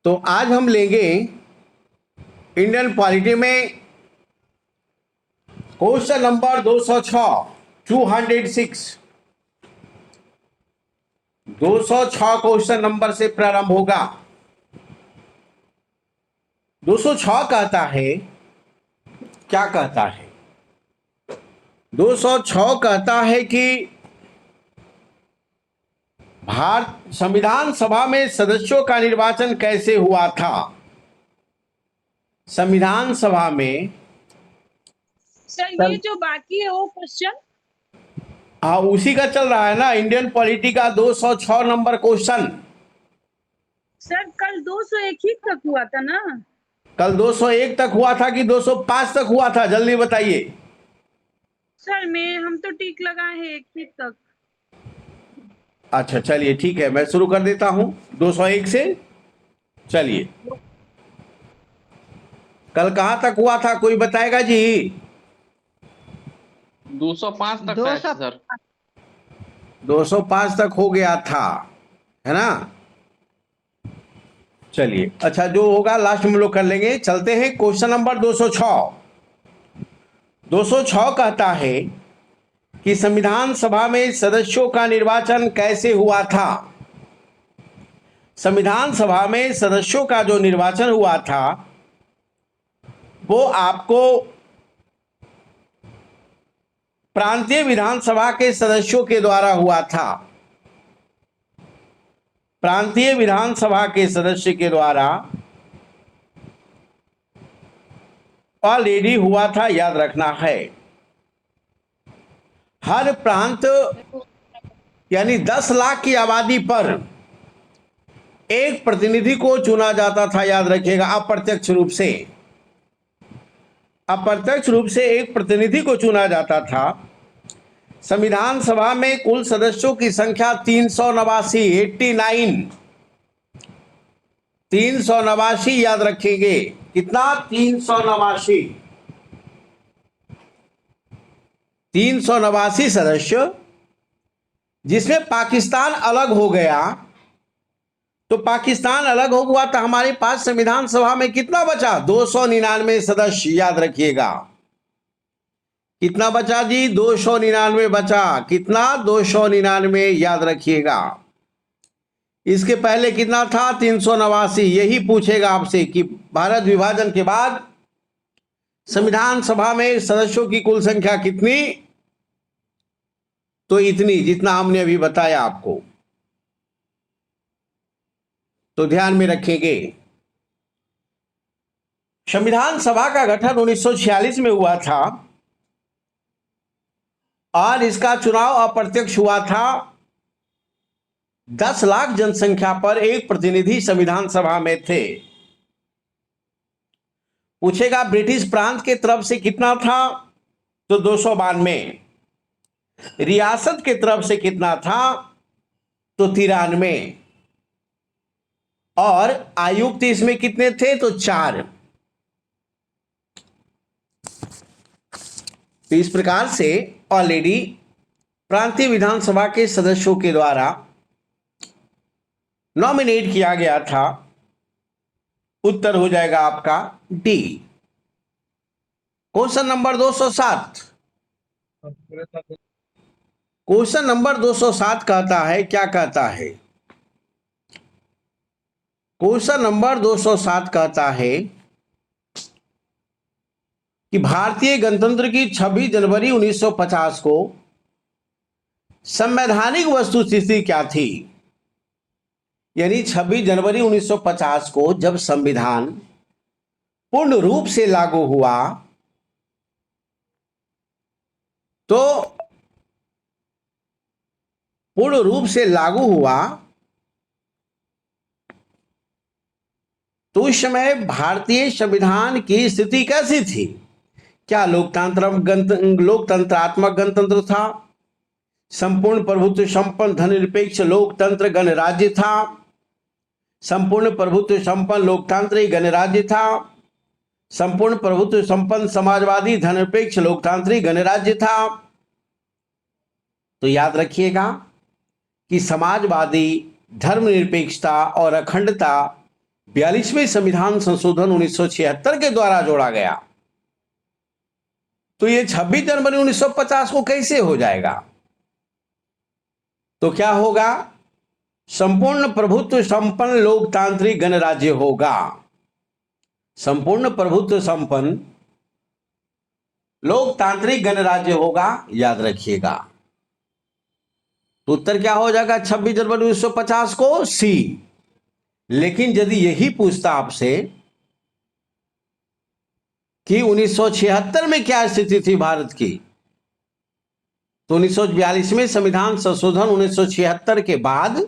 तो आज हम लेंगे इंडियन पॉलिटी में क्वेश्चन नंबर 206 206 क्वेश्चन नंबर से प्रारंभ होगा। 206 कहता है, क्या कहता है? 206 कहता है कि भारत संविधान सभा में सदस्यों का निर्वाचन कैसे हुआ था। संविधान सभा में सर ये जो बाकी है वो क्वेश्चन, हाँ उसी का चल रहा है ना, इंडियन पॉलिटी का 206 नंबर क्वेश्चन। सर कल 201 ही तक हुआ था ना? कल 201 तक हुआ था कि 205 तक हुआ था, जल्दी बताइए। सर हम तो टिक लगाए हैं 1 ही तक। अच्छा चलिए ठीक है, मैं शुरू कर देता हूं 201 से। चलिए, कल कहां तक हुआ था, कोई बताएगा जी? 205 तक था सर। 205 तक हो गया था, है ना? चलिए, अच्छा जो होगा लास्ट में लोग कर लेंगे। चलते हैं क्वेश्चन नंबर 206। 206 कहता है कि संविधान सभा में सदस्यों का निर्वाचन कैसे हुआ था। संविधान सभा में सदस्यों का जो निर्वाचन हुआ था वो आपको प्रांतीय विधानसभा के सदस्यों के द्वारा हुआ था। प्रांतीय विधानसभा के सदस्य के द्वारा ऑलरेडी हुआ था, याद रखना है। हर प्रांत यानी 10 लाख की आबादी पर एक प्रतिनिधि को चुना जाता था, याद रखिएगा। अप्रत्यक्ष रूप से एक प्रतिनिधि को चुना जाता था। संविधान सभा में कुल सदस्यों की संख्या 389 389, याद रखेंगे। कितना? 389 सदस्य, जिसमें पाकिस्तान अलग हो गया। तो पाकिस्तान अलग हो गया तो हमारे पास संविधान सभा में कितना बचा? 299 सदस्य, याद रखिएगा। कितना बचा जी? 299 बचा। कितना? 299, याद रखिएगा। इसके पहले कितना था? 389। यही पूछेगा आपसे कि भारत विभाजन के बाद संविधान सभा में सदस्यों की कुल संख्या कितनी? तो इतनी, जितना हमने अभी बताया आपको। तो ध्यान में रखेंगे, संविधान सभा का गठन 1946 में हुआ था और इसका चुनाव अप्रत्यक्ष हुआ था। 10 लाख जनसंख्या पर एक प्रतिनिधि संविधान सभा में थे। पूछेगा ब्रिटिश प्रांत के तरफ से कितना था? तो 292। रियासत के तरफ से कितना था? तो 93। और आयुक्त इसमें कितने थे? तो 4। तो इस प्रकार से ऑलरेडी प्रांतीय विधानसभा के सदस्यों के द्वारा नॉमिनेट किया गया था। उत्तर हो जाएगा आपका D. Question number 207। Question number 207 कहता है, क्या कहता है? क्वेश्चन नंबर 207 कहता है कि भारतीय गणतंत्र की 26 जनवरी 1950 को संवैधानिक वस्तुस्थिति क्या थी। यानी 26 जनवरी 1950 को जब संविधान पूर्ण रूप से लागू हुआ तो उस समय भारतीय संविधान की स्थिति कैसी थी? क्या लोकतंत्रात्मक गणतंत्र था? संपूर्ण प्रभुत्व संपन्न धर्मनिरपेक्ष लोकतंत्र गणराज्य था? संपूर्ण प्रभुत्व संपन्न लोकतांत्रिक गणराज्य था? संपूर्ण प्रभुत्व संपन्न समाजवादी धर्मनिरपेक्ष लोकतांत्रिक गणराज्य था? तो याद रखिएगा कि समाजवादी, धर्मनिरपेक्षता और अखंडता 42वें संविधान संशोधन 1976 के द्वारा जोड़ा गया, तो ये 26 जनवरी 1950 को कैसे हो जाएगा? तो क्या होगा? संपूर्ण प्रभुत्व संपन्न लोकतांत्रिक गणराज्य होगा। संपूर्ण प्रभुत्व संपन्न लोकतांत्रिक गणराज्य होगा, याद रखिएगा। तो उत्तर क्या हो जाएगा 26 जनवरी 1950 को? सी। लेकिन यदि यही पूछता आपसे कि 1976 में क्या स्थिति थी भारत की, तो 1942वें संविधान संशोधन 1976 के बाद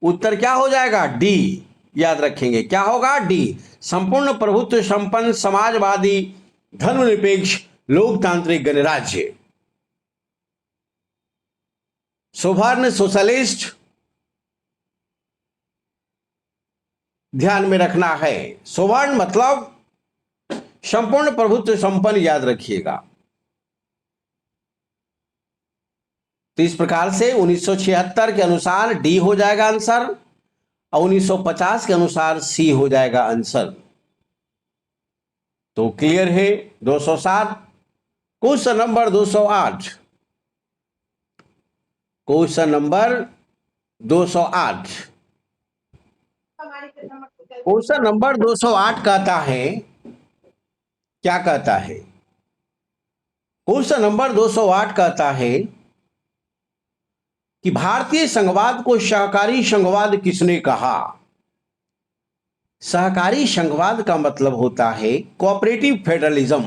उत्तर क्या हो जाएगा? डी। याद रखेंगे, क्या होगा? डी। संपूर्ण प्रभुत्व संपन्न समाजवादी धर्मनिरपेक्ष लोकतांत्रिक गणराज्य। सौवर्ण सोशलिस्ट ध्यान में रखना है। सौवर्ण मतलब संपूर्ण प्रभुत्व संपन्न, याद रखिएगा। तो इस प्रकार से 1976 के अनुसार डी हो जाएगा आंसर और 1950 के अनुसार सी हो जाएगा आंसर। तो क्लियर है? 207। Question number 208। Question number 208। Question number 208 कहता है, क्या कहता है? क्वेश्चन नंबर 208 कहता है कि भारतीय संघवाद को सहकारी संघवाद किसने कहा? सहकारी संघवाद का मतलब होता है cooperative federalism,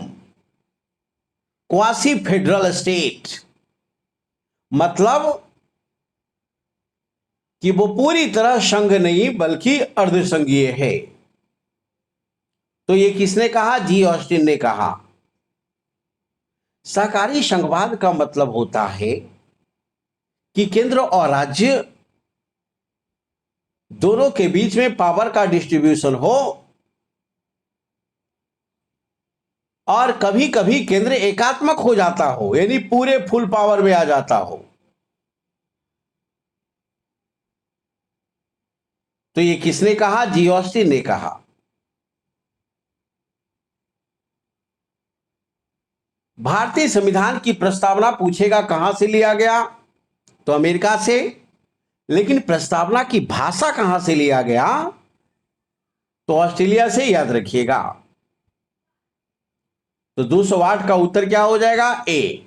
quasi federal state. मतलब कि वो पूरी तरह संघ नहीं बल्कि अर्धसंघीय है। तो ये किसने कहा? जी ऑस्टिन ने कहा। सहकारी संघवाद का मतलब होता है कि केंद्र और राज्य दोनों के बीच में पावर का डिस्ट्रीब्यूशन हो और कभी कभी केंद्र एकात्मक हो जाता हो, यानी पूरे फुल पावर में आ जाता हो। तो ये किसने कहा? जी ऑस्टिन ने कहा। भारतीय संविधान की प्रस्तावना पूछेगा कहां से लिया गया, तो अमेरिका से। लेकिन प्रस्तावना की भाषा कहां से लिया गया, तो ऑस्ट्रेलिया से, याद रखिएगा। तो 208 का उत्तर क्या हो जाएगा? ए।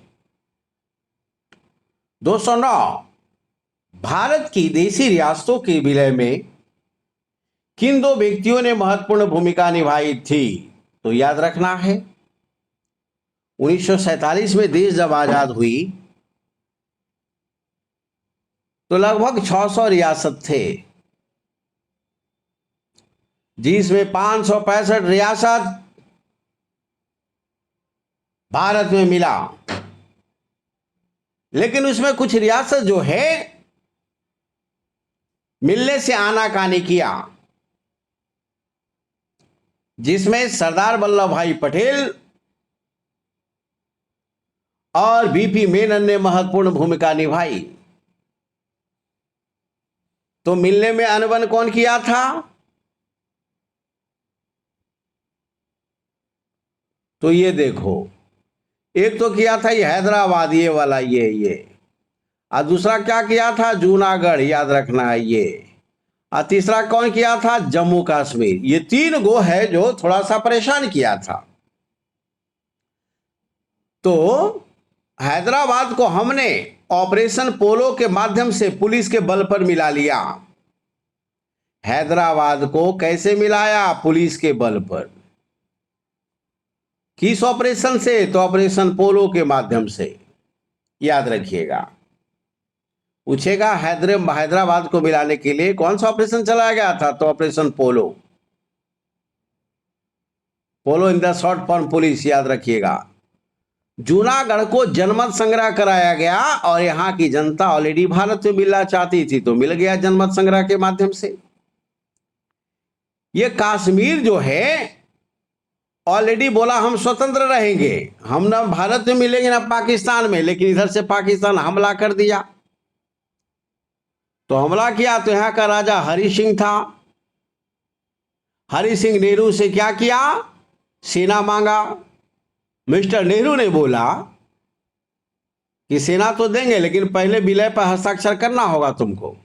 209। भारत की देशी रियासतों के विलय में किन दो व्यक्तियों ने महत्वपूर्ण भूमिका निभाई थी, तो याद रखना है 1947 में देश जब आजाद हुई तो लगभग 600 रियासत थे, जिसमें 565 रियासत भारत में मिला। लेकिन उसमें कुछ रियासत जो है मिलने से आनाकानी किया, जिसमें सरदार वल्लभ भाई पटेल और बीपी मेनन ने महत्वपूर्ण भूमिका निभाई। तो मिलने में अनबन कौन किया था? तो ये देखो, एक तो किया था ये हैदराबाद, ये वाला, ये और दूसरा क्या किया था? जूनागढ़, याद रखना है ये। और तीसरा कौन किया था? जम्मू कश्मीर। ये 3 गो है जो थोड़ा सा परेशान किया था। तो हैदराबाद को हमने ऑपरेशन पोलो के माध्यम से पुलिस के बल पर मिला लिया। हैदराबाद को कैसे मिलाया? पुलिस के बल पर। किस ऑपरेशन से? तो ऑपरेशन पोलो के माध्यम से, याद रखिएगा। पूछेगा हैदराबाद को मिलाने के लिए कौन सा ऑपरेशन चलाया गया था, तो operation polo. Polo in the short form police, याद रखिएगा। जूनागढ़ को जनमत संग्रह कराया गया और यहां की जनता ऑलरेडी भारत में मिलना चाहती थी, तो मिल गया जनमत संग्रह के माध्यम से। ये कश्मीर जो है ऑलरेडी बोला हम स्वतंत्र रहेंगे, हम ना भारत में मिलेंगे ना पाकिस्तान में, लेकिन इधर से पाकिस्तान हमला कर दिया। तो हमला किया तो यहां का राजा हरि सिंह था, हरि सिंह नेहरू से क्या किया? सेना मांगा। मिस्टर नेहरू ने बोला कि सेना तो देंगे लेकिन पहले विलय पर हस्ताक्षर करना होगा तुमको।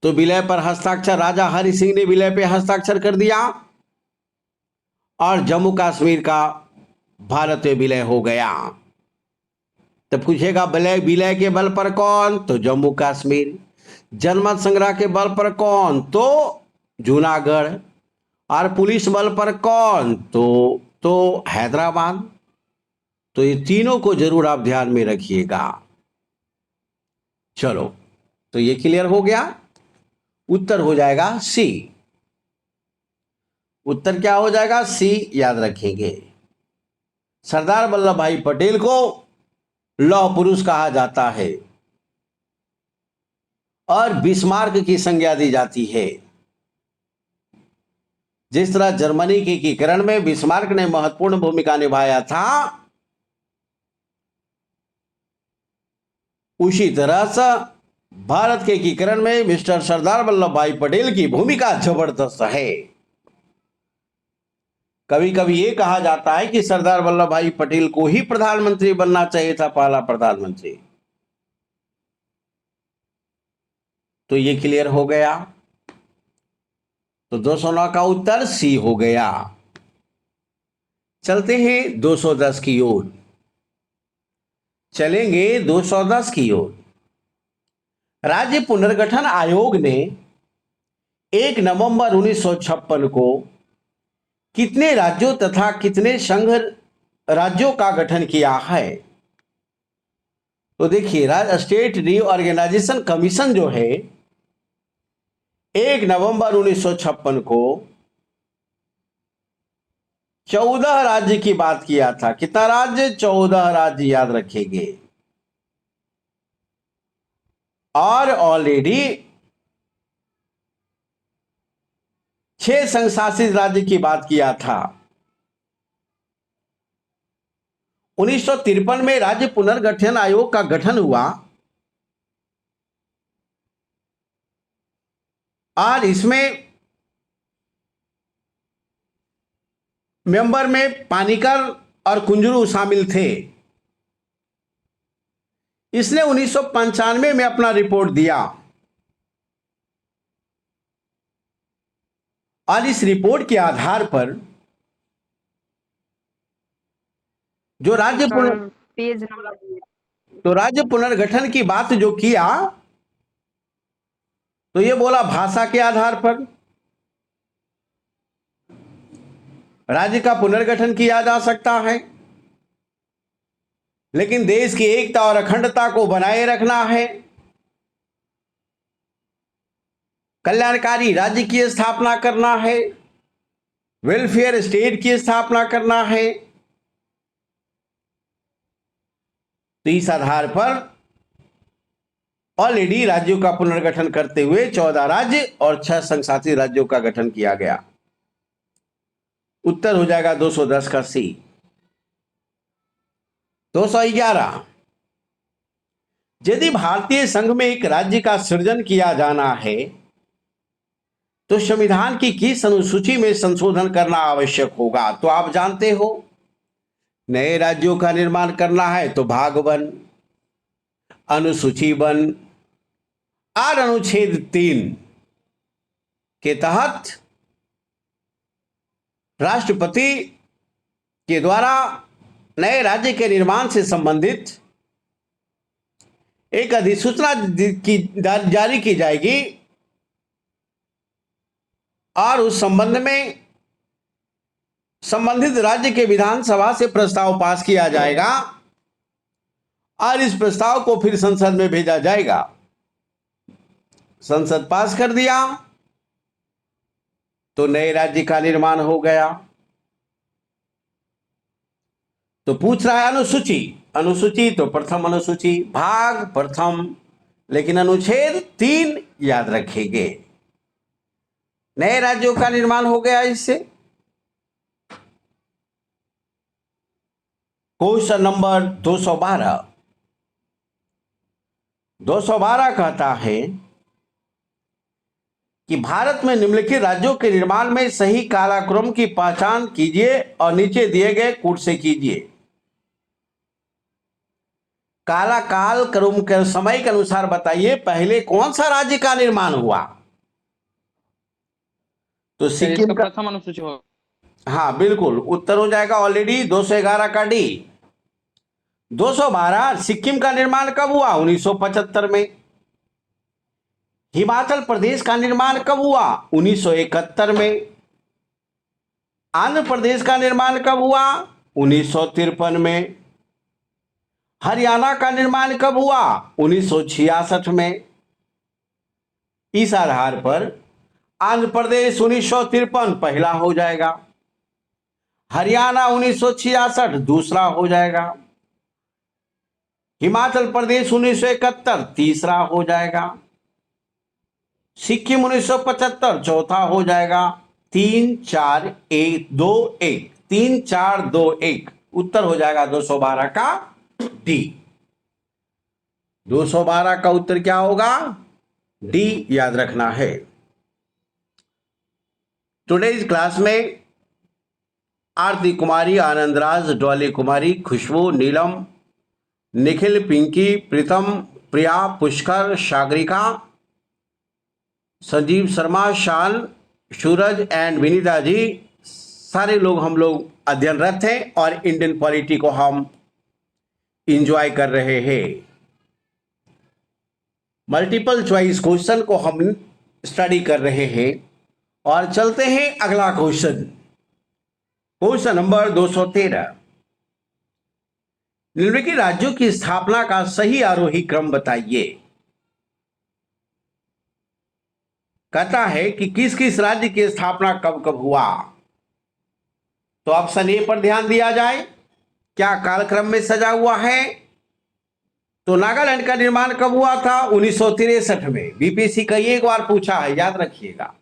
तो विलय पर हस्ताक्षर, राजा हरि सिंह ने विलय पे हस्ताक्षर कर दिया और जम्मू कश्मीर का भारत में विलय हो गया। तो पूछेगा विलय विलय के बल पर कौन? तो जम्मू कश्मीर। जनमत संग्रह के बल पर कौन? तो जूनागढ़। और पुलिस बल पर कौन? तो हैदराबाद। तो ये तीनों को जरूर आप ध्यान में रखिएगा। चलो, तो ये क्लियर हो गया। उत्तर हो जाएगा सी। उत्तर क्या हो जाएगा? सी याद रखेंगे। सरदार वल्लभ भाई पटेल को लौह पुरुष कहा जाता है और बिस्मार्क की संज्ञा दी जाती है। जिस तरह जर्मनी के एकीकरण में बिस्मार्क ने महत्वपूर्ण भूमिका निभाया था, उसी तरह से भारत के एकीकरण में मिस्टर सरदार वल्लभ भाई पटेल की भूमिका जबरदस्त है। कभी कभी ये कहा जाता है कि सरदार वल्लभ भाई पटेल को ही प्रधानमंत्री बनना चाहिए था, पहला प्रधानमंत्री। तो ये क्लियर हो गया। तो 209 का उत्तर सी हो गया। चलते हैं 210 की ओर। चलेंगे 210 की ओर। राज्य पुनर्गठन आयोग ने 1 नवंबर 1956 को कितने राज्यों तथा कितने संघ राज्यों का गठन किया है? तो देखिए, स्टेट रीऑर्गेनाइजेशन कमीशन जो है 1 नवंबर 1956 को 14 राज्य की बात किया था। कितना राज्य? 14 राज्य याद रखेंगे। और ऑलरेडी 6 संघ शासित राज्य की बात किया था। 1953 में राज्य पुनर्गठन आयोग का गठन हुआ और इसमें मेंबर में पानीकर और कुंजरू शामिल थे। इसने 1995 में अपना रिपोर्ट दिया और इस रिपोर्ट के आधार पर जो राज्य पेज नंबर तो राज्य पुनर्गठन की बात जो किया, तो ये बोला भाषा के आधार पर राज्य का पुनर्गठन किया जा सकता है, लेकिन देश की एकता और अखंडता को बनाए रखना है। कल्याणकारी राज्य की स्थापना करना है, वेलफेयर स्टेट की स्थापना करना है। तो इस आधार पर ऑलरेडी राज्यों का पुनर्गठन करते हुए 14 राज्य और 6 संघ शासित राज्यों का गठन किया गया। उत्तर हो जाएगा 210 का सी। 211, यदि भारतीय संघ में एक राज्य का सृजन किया जाना है तो संविधान की किस अनुसूची में संशोधन करना आवश्यक होगा? तो आप जानते हो, नए राज्यों का निर्माण करना है तो भाग 1, अनुसूची 1 और अनुच्छेद 3 के तहत राष्ट्रपति के द्वारा नए राज्य के निर्माण से संबंधित एक अधिसूचना जारी की जाएगी और उस संबंध में संबंधित राज्य के विधानसभा से प्रस्ताव पास किया जाएगा और इस प्रस्ताव को फिर संसद में भेजा जाएगा। संसद पास कर दिया तो नए राज्य का निर्माण हो गया। तो पूछ रहा है अनुसूची, अनुसूची तो प्रथम अनुसूची, भाग प्रथम, लेकिन अनुच्छेद 3 याद रखेंगे। नए राज्यों का निर्माण हो गया इससे। Question number 212। 212 कहता है कि भारत में निम्नलिखित राज्यों के निर्माण में सही कालक्रम की पहचान कीजिए और नीचे दिए गए कूट से कीजिए। काला काल क्रम के समय के अनुसार बताइए पहले कौन सा राज्य का निर्माण हुआ। तो सिक्किम इसका का, प्रथम अनुसूची हो। हाँ बिल्कुल उत्तर हो जाएगा ऑलरेडी 211 का डी। 212 सिक्किम का निर्माण कब हुआ? 1975 में। हिमाचल प्रदेश का निर्माण कब हुआ? 1971 में। आंध्र प्रदेश का निर्माण कब हुआ? 1953 में। हरियाणा का निर्माण कब हुआ? 1966 में। इस आधार पर आंध्र प्रदेश 1953 पहला हो जाएगा, हरियाणा 1966 दूसरा हो जाएगा, हिमाचल प्रदेश 1971 तीसरा हो जाएगा, सिक्किम 1975 चौथा हो जाएगा। 3 4 1 2 1 3 4 2 1 उत्तर हो जाएगा 212 का डी। 212 का उत्तर क्या होगा? डी याद रखना है। टुडेज क्लास में आरती कुमारी, आनंदराज, डॉली कुमारी, खुशबू, नीलम, निखिल, पिंकी, प्रीतम, प्रिया, पुष्कर, सागरिका, संजीव शर्मा, शान, सूरज एंड विनीता जी, सारे लोग हम लोग अध्ययनरत हैं और इंडियन पॉलिटी को हम इंजॉय कर रहे हैं। मल्टीपल चॉइस क्वेश्चन को हम स्टडी कर रहे हैं और चलते हैं अगला क्वेश्चन। Question number 213। निम्नलिखित राज्यों की स्थापना का सही आरोही क्रम बताइए। कहता है कि किस किस राज्य की स्थापना कब कब हुआ। तो ऑप्शन ए पर ध्यान दिया जाए, क्या कालक्रम में सजा हुआ है? तो नागालैंड का निर्माण कब हुआ था? 1963 में। बीपीएससी का एक बार पूछा है, याद रखिएगा।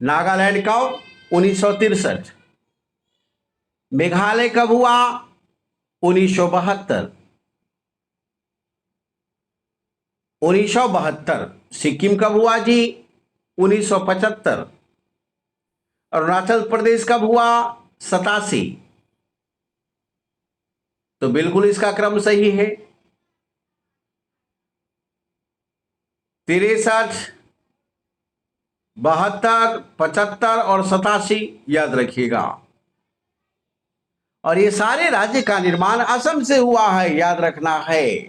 नागालैंड कब? 1963। मेघालय कब हुआ? 1972। 1972। सिक्किम कब हुआ जी? 1975। अरुणाचल प्रदेश कब हुआ? 87। तो बिल्कुल इसका क्रम सही है। 63, 72, 75 और 87 याद रखिएगा। और ये सारे राज्य का निर्माण असम से हुआ है, याद रखना है।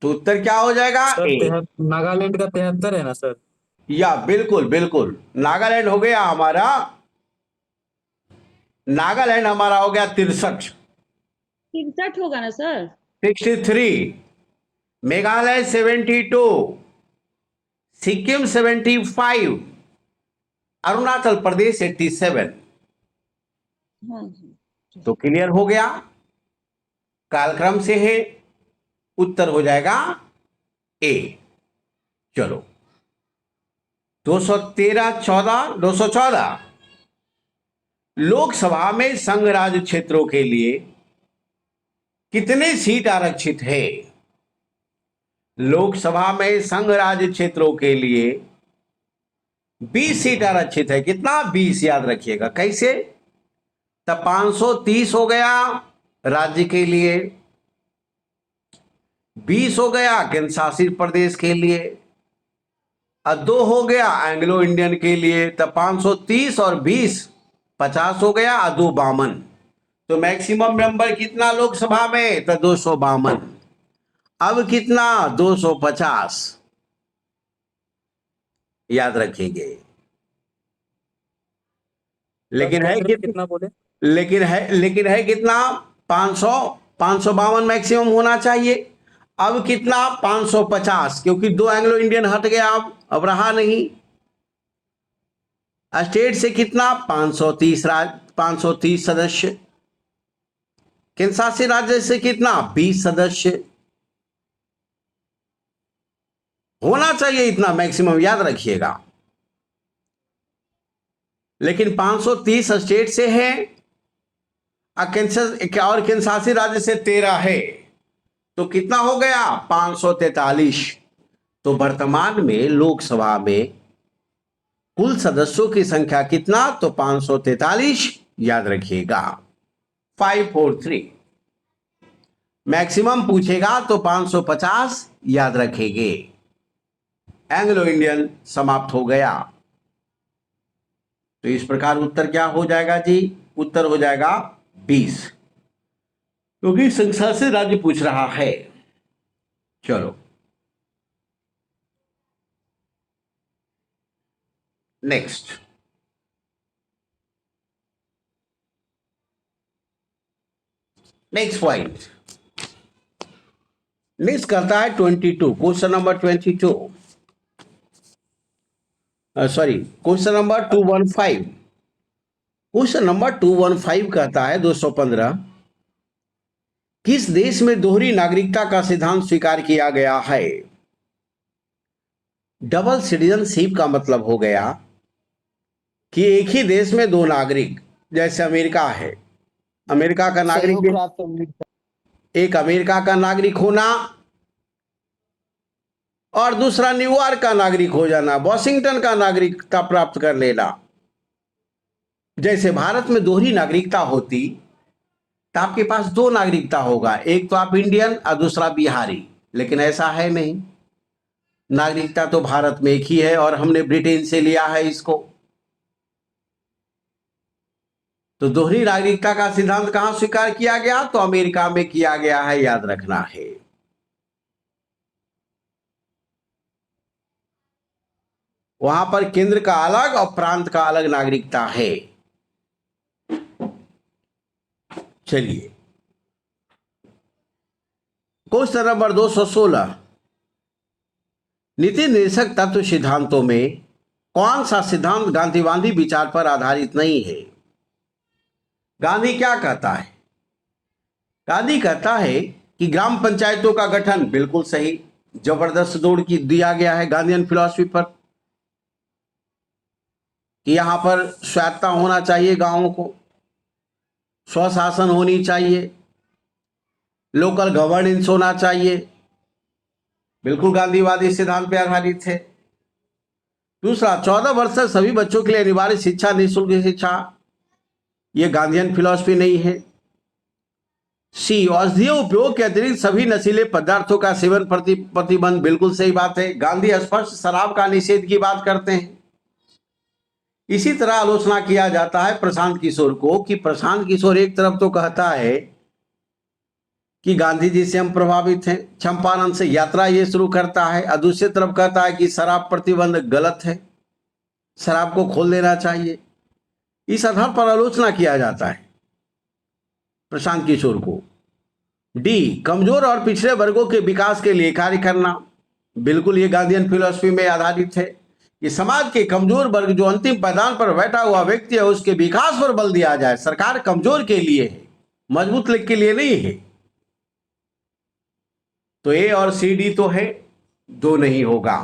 तो उत्तर क्या हो जाएगा? सर नागालैंड का 73 है ना सर? या बिल्कुल बिल्कुल नागालैंड हो गया हमारा। नागालैंड हमारा हो गया 63। 63 होगा ना सर? 63। मेघालय 72। सिक्किम 75। अरुणाचल प्रदेश 87। हाँ जी। तो क्लियर हो गया, कालक्रम से है, उत्तर हो जाएगा ए। चलो 214 लोकसभा में संघ राज्य क्षेत्रों के लिए कितने सीट आरक्षित है? लोकसभा में संघ राज्य क्षेत्रों के लिए 20 सीट आरक्षित है। कितना? 20 याद रखिएगा। कैसे? तब 530 हो गया राज्य के लिए, 20 हो गया केंद्र शासित प्रदेश के लिए, और 2 हो गया एंग्लो इंडियन के लिए। तब 530 और 20 50 हो गया, और 2 52। तो मैक्सिमम नंबर कितना लोकसभा में? तो 252। अब कितना? 250 याद रखेंगे। लेकिन है कितना बोले? लेकिन है कितना? 552 मैक्सिमम होना चाहिए। अब कितना? 550, क्योंकि 2 एंग्लो इंडियन हट गया, अब रहा नहीं। स्टेट से कितना? 530 सदस्य। केंद्र शासित राज्य से कितना? 20 सदस्य। होना चाहिए इतना मैक्सिमम, याद रखिएगा। लेकिन 530 स्टेट से है और केंद्र शासित राज्य से 13 है, तो कितना हो गया? 543। तो वर्तमान में लोकसभा में कुल सदस्यों की संख्या कितना? तो 543, याद रखिएगा। 543। मैक्सिमम पूछेगा तो 550, याद रखेंगे। एंग्लो इंडियन समाप्त हो गया। तो इस प्रकार उत्तर क्या हो जाएगा जी? उत्तर हो जाएगा 20, क्योंकि संख्या से राज्य पूछ रहा है। चलो नेक्स्ट। Next point. नेक्स्ट करता है 22, question number 22। Sorry, question number 215। Question number 215 कहता है 215, किस देश में दोहरी नागरिकता का सिद्धांत स्वीकार किया गया है? डबल सिटीजनशिप का मतलब हो गया कि एक ही देश में दो नागरिक, जैसे अमेरिका है, अमेरिका का नागरिक, एक अमेरिका का नागरिक होना और दूसरा न्यूयॉर्क का नागरिक हो जाना, वॉशिंगटन का नागरिकता प्राप्त कर लेना। जैसे भारत में दोहरी नागरिकता होती तो आपके पास दो नागरिकता होगा, एक तो आप इंडियन और दूसरा बिहारी, लेकिन ऐसा है नहीं। नागरिकता तो भारत में एक ही है और हमने ब्रिटेन से लिया है इसको। तो दोहरी नागरिकता का सिद्धांत कहां स्वीकार किया गया? तो अमेरिका में किया गया है, याद रखना है। वहां पर केंद्र का अलग और प्रांत का अलग नागरिकता है। चलिए क्वेश्चन नंबर 216, नीति निर्देशक तत्व सिद्धांतों में कौन सा सिद्धांत गांधीवादी विचार पर आधारित नहीं है? गांधी क्या कहता है? गांधी कहता है कि ग्राम पंचायतों का गठन, बिल्कुल सही, जबरदस्त जोड़ की दिया गया है गांधीयन फिलॉसफी पर कि यहां पर स्वायत्ता होना चाहिए, गांवों को स्वशासन होनी चाहिए, लोकल गवर्नेंस होना चाहिए, बिल्कुल गांधीवादी सिद्धांत पर आधारित है। दूसरा, 14 वर्ष तक सभी बच्चों के लिए अनिवार्य शिक्षा, निःशुल्क शिक्षा, यह गांधीयन फिलॉसफी नहीं है। सी, औषधीय उपयोग के अतिरिक्त सभी नशीले पदार्थों का सेवन प्रतिबंध, बिल्कुल सही बात है। गांधी स्पष्ट शराब का निषेध की बात करते हैं। इसी तरह आलोचना किया जाता है प्रशांत किशोर को कि प्रशांत किशोर एक तरफ तो कहता है कि गांधी जी से हम प्रभावित हैं, चंपारण से यात्रा ये शुरू करता है, और दूसरी तरफ कहता है कि शराब प्रतिबंध गलत है, शराब को खोल देना चाहिए। इस आधार पर आलोचना किया जाता है प्रशांत किशोर को। डी, कमजोर और पिछड़े वर्गों के विकास के लिए कार्य करना, बिल्कुल ये गांधीयन फिलॉसफी में आधारित है कि समाज के कमजोर वर्ग जो अंतिम पायदान पर बैठा हुआ व्यक्ति है उसके विकास पर बल दिया जाए। सरकार कमजोर के लिए है, मजबूत लिख के लिए नहीं है। तो ए और सी डी तो है, दो नहीं होगा।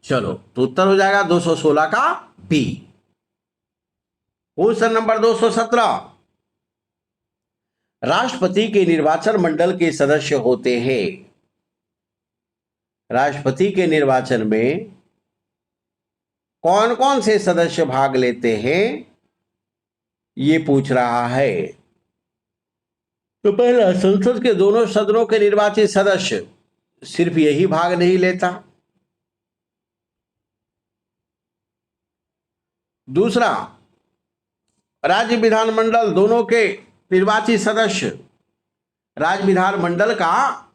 चलो तो उत्तर हो जाएगा 216 का बी। क्वेश्चन नंबर 217, राष्ट्रपति के निर्वाचन मंडल के सदस्य होते हैं। राष्ट्रपति के निर्वाचन में कौन कौन से सदस्य भाग लेते हैं, ये पूछ रहा है। तो पहला, संसद के दोनों सदनों के निर्वाचित सदस्य, सिर्फ यही भाग नहीं लेता। दूसरा, राज्य विधानमंडल दोनों के निर्वाचित सदस्य, राज्य विधानमंडल का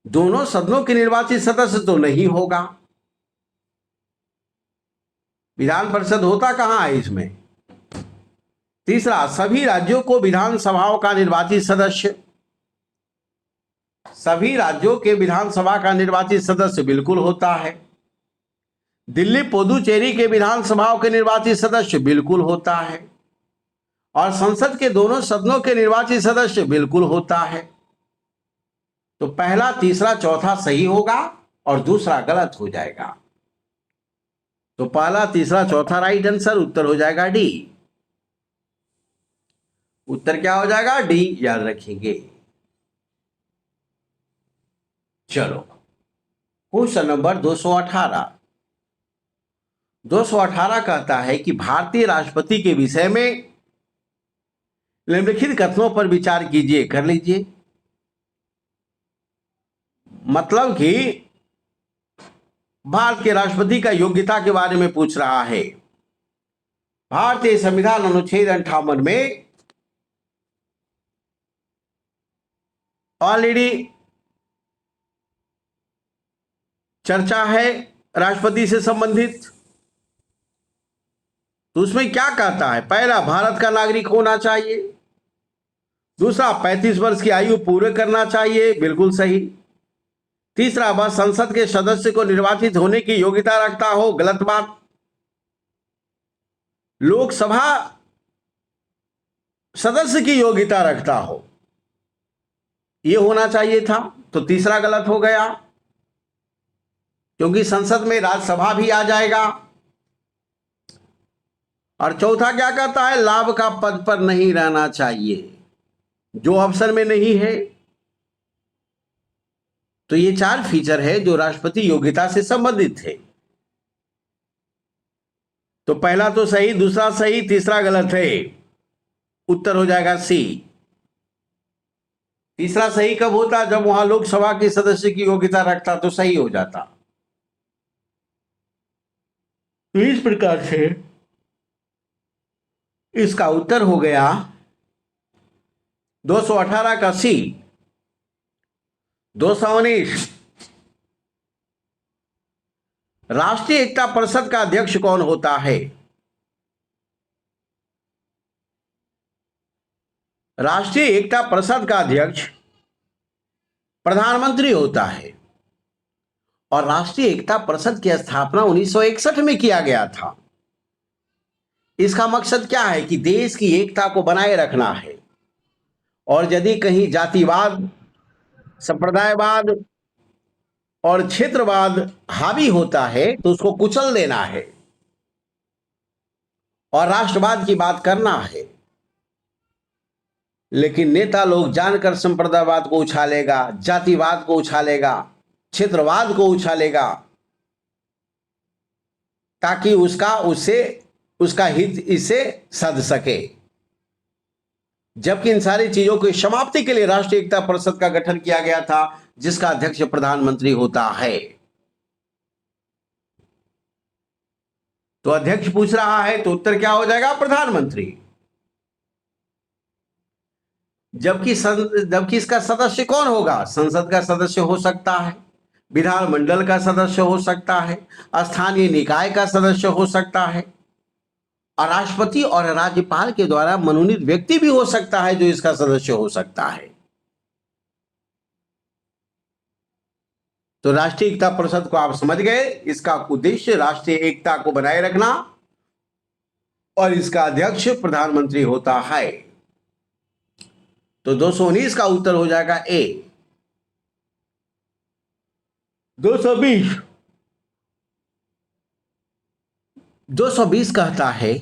दोनों सदनों के निर्वाचित सदस्य तो नहीं होगा। विधान परिषद होता कहां है इसमें। तीसरा, सभी राज्यों को विधानसभाओं का निर्वाचित सदस्य, सभी राज्यों के विधानसभा का निर्वाचित सदस्य बिल्कुल होता है। दिल्ली पुदुचेरी के विधानसभाओं के निर्वाचित सदस्य बिल्कुल होता है। और संसद के दोनों सदनों के निर्वाचित सदस्य बिल्कुल होता है। तो पहला, तीसरा, चौथा सही होगा और दूसरा गलत हो जाएगा। तो पहला, तीसरा, चौथा राइट आंसर, उत्तर हो जाएगा डी। उत्तर क्या हो जाएगा? डी, याद रखेंगे। चलो, क्वेश्चन नंबर 218। 218 कहता है कि भारतीय राष्ट्रपति के विषय में निम्नलिखित कथनों पर विचार कीजिए। कर लीजिए। मतलब कि भारत के राष्ट्रपति का योग्यता के बारे में पूछ रहा है। भारतीय संविधान अनुच्छेद 58 में ऑलरेडी चर्चा है राष्ट्रपति से संबंधित। तो उसमें क्या कहता है? पहला, भारत का नागरिक होना चाहिए। दूसरा, 35 वर्ष की आयु पूरे करना चाहिए। बिल्कुल सही। तीसरा, वह संसद के सदस्य को निर्वाचित होने की योग्यता रखता हो। गलत बात। लोकसभा सदस्य की योग्यता रखता हो, यह होना चाहिए था। तो तीसरा गलत हो गया, क्योंकि संसद में राज्यसभा भी आ जाएगा। और चौथा क्या कहता है? लाभ का पद पर नहीं रहना चाहिए, जो ऑप्शन में नहीं है। तो ये 4 फीचर है जो राष्ट्रपति योग्यता से संबंधित है। तो पहला तो सही, दूसरा सही, तीसरा गलत है। उत्तर हो जाएगा सी। तीसरा सही कब होता? जब वहां लोकसभा के सदस्य की योग्यता रखता तो सही हो जाता। तो इस प्रकार से इसका उत्तर हो गया 218 का सी। 219, राष्ट्रीय एकता परिषद का अध्यक्ष कौन होता है? राष्ट्रीय एकता परिषद का अध्यक्ष प्रधानमंत्री होता है। और राष्ट्रीय एकता परिषद की स्थापना 1961 में किया गया था। इसका मकसद क्या है? कि देश की एकता को बनाए रखना है। और यदि कहीं जातिवाद, संप्रदायवाद और क्षेत्रवाद हावी होता है तो उसको कुचल देना है और राष्ट्रवाद की बात करना है। लेकिन नेता लोग जानकर संप्रदायवाद को उछालेगा, जातिवाद को उछालेगा, क्षेत्रवाद को उछालेगा, ताकि उसका हित इससे सध सके। जबकि इन सारी चीजों की समाप्ति के लिए राष्ट्रीय एकता परिषद का गठन किया गया था, जिसका अध्यक्ष प्रधानमंत्री होता है। तो अध्यक्ष पूछ रहा है तो उत्तर क्या हो जाएगा? प्रधानमंत्री। जबकि इसका सदस्य कौन होगा? संसद का सदस्य हो सकता है, विधानमंडल का सदस्य हो सकता है, स्थानीय निकाय का सदस्य हो सकता है, और राष्ट्रपति और राज्यपाल के द्वारा मनोनीत व्यक्ति भी हो सकता है जो इसका सदस्य हो सकता है। तो राष्ट्रीय एकता परिषद को आप समझ गए। इसका उद्देश्य राष्ट्रीय एकता को बनाए रखना और इसका अध्यक्ष प्रधानमंत्री होता है। तो 219 का उत्तर हो जाएगा ए। 220 कहता है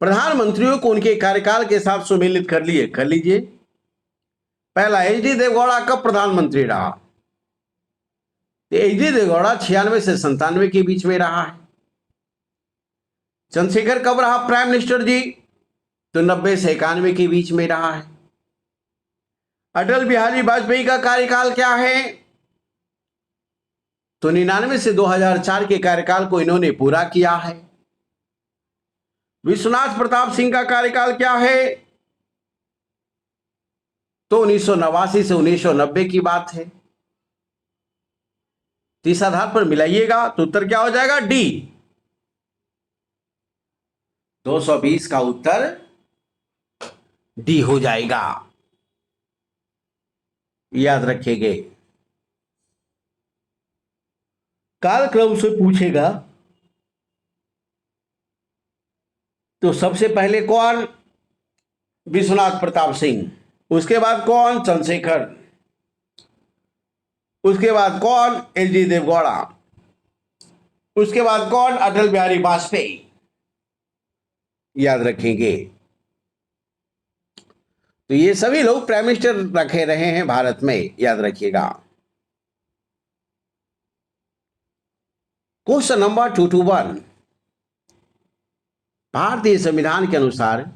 प्रधानमंत्रियों को उनके कार्यकाल के साथ सुमेलित कर लीजिए। पहला, एच.डी. देवगौड़ा कब प्रधानमंत्री रहा? एच.डी. देवगौड़ा 96 से 97 के बीच में रहा है। चंद्रशेखर कब रहा प्राइम मिनिस्टर जी? तो 90 से 91 के बीच में रहा है। अटल बिहारी वाजपेयी का कार्यकाल क्या है? तो 99 से 2004 के कार्यकाल को इन्होंने पूरा किया है। विश्वनाथ प्रताप सिंह का कार्यकाल क्या है? तो 1989 से 1990 की बात है। तो इस आधार पर मिलाइएगा तो उत्तर क्या हो जाएगा? डी। 220 का उत्तर डी हो जाएगा। याद रखिएगा। कालक्रम से पूछेगा तो सबसे पहले कौन? विश्वनाथ प्रताप सिंह। उसके बाद कौन? चंद्रशेखर। उसके बाद कौन? एच.डी. देवगौड़ा। उसके बाद कौन? अटल बिहारी वाजपेयी। याद रखेंगे। तो ये सभी लोग प्राइम मिनिस्टर रखे रहे हैं भारत में, याद रखिएगा। क्वेश्चन नंबर 221, भारतीय संविधान के अनुसार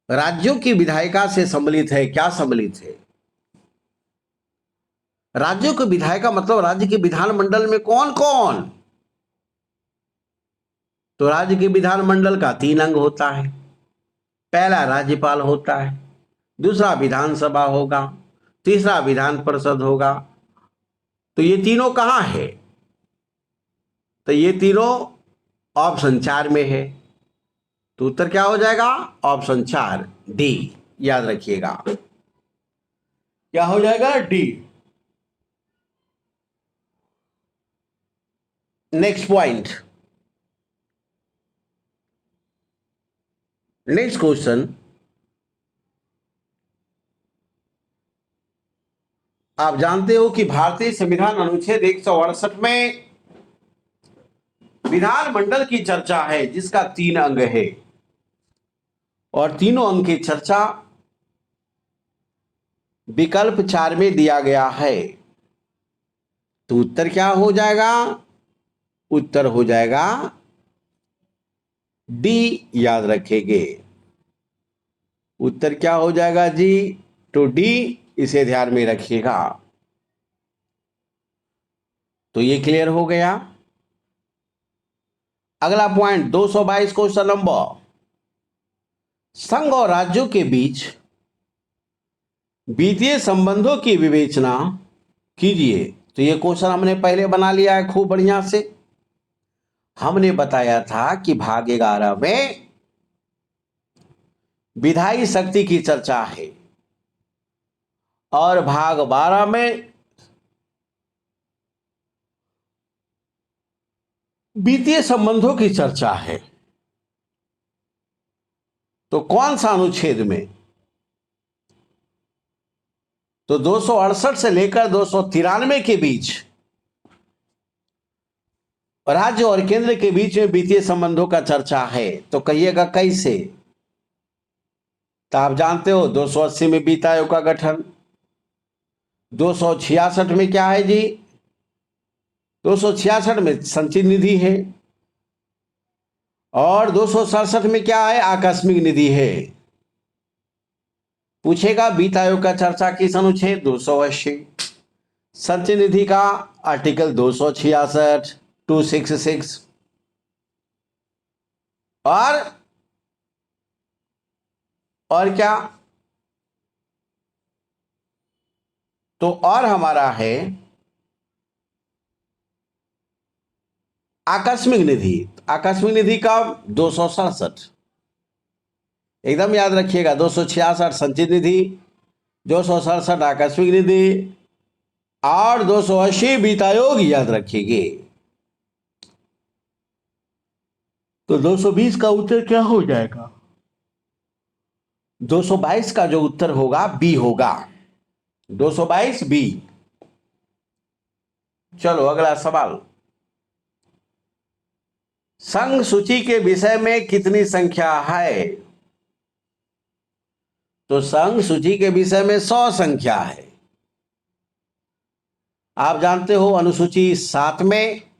राज्यों की विधायिका से सम्मिलित है, क्या सम्मिलित है? राज्यों की विधायिका मतलब राज्य के विधानमंडल में कौन कौन? तो राज्य के विधानमंडल का 3 अंग होता है। पहला राज्यपाल होता है, दूसरा विधानसभा होगा, तीसरा विधान परिषद होगा। तो ये तीनों कहां है? तो ये तीनों ऑप्शन 4 में है। तो उत्तर क्या हो जाएगा? ऑप्शन 4 डी, याद रखिएगा। क्या हो जाएगा? D. Next point, next question, आप जानते हो कि भारतीय संविधान अनुच्छेद 168 में विधानमंडल की चर्चा है, जिसका 3 अंग है, और तीनों अंग की चर्चा विकल्प 4 में दिया गया है। तो उत्तर क्या हो जाएगा? उत्तर हो जाएगा डी, याद रखेंगे। उत्तर क्या हो जाएगा जी? तो डी, इसे ध्यान में रखिएगा। तो ये क्लियर हो गया। अगला पॉइंट 222 क्वेश्चन नंबर, संघ और राज्यों के बीच वित्तीय संबंधों की विवेचना कीजिए। तो ये क्वेश्चन हमने पहले बना लिया है खूब बढ़िया से। हमने बताया था कि भाग 11 में विधायी शक्ति की चर्चा है और भाग 12 में वित्तीय संबंधों की चर्चा है। तो कौन सा अनुच्छेद में? तो 268 से लेकर 293 के बीच राज्य और केंद्र के बीच में वित्तीय संबंधों का चर्चा है। तो कहिएगा कैसे? तो आप जानते हो 280 में वित्त आयोग का गठन, 266 में क्या है जी? 266 में संचित निधि है, और 267 में क्या है? आकस्मिक निधि है। पूछेगा वित्त आयोग का चर्चा किस अनुच्छेद? 280। संचित निधि का आर्टिकल 266, 266। और क्या? तो और हमारा है आकस्मिक निधि। आकस्मिक निधि का 267, एकदम याद रखिएगा। 266 संचित निधि, 267 आकस्मिक निधि, और 280 वित्त आयोग, याद रखिएगा। तो 220 का उत्तर क्या हो जाएगा? 222 का जो उत्तर होगा बी होगा। 222 बी। चलो अगला सवाल, संघ सूची के विषय में कितनी संख्या है? तो संघ सूची के विषय में 100 संख्या है। आप जानते हो अनुसूची 7 में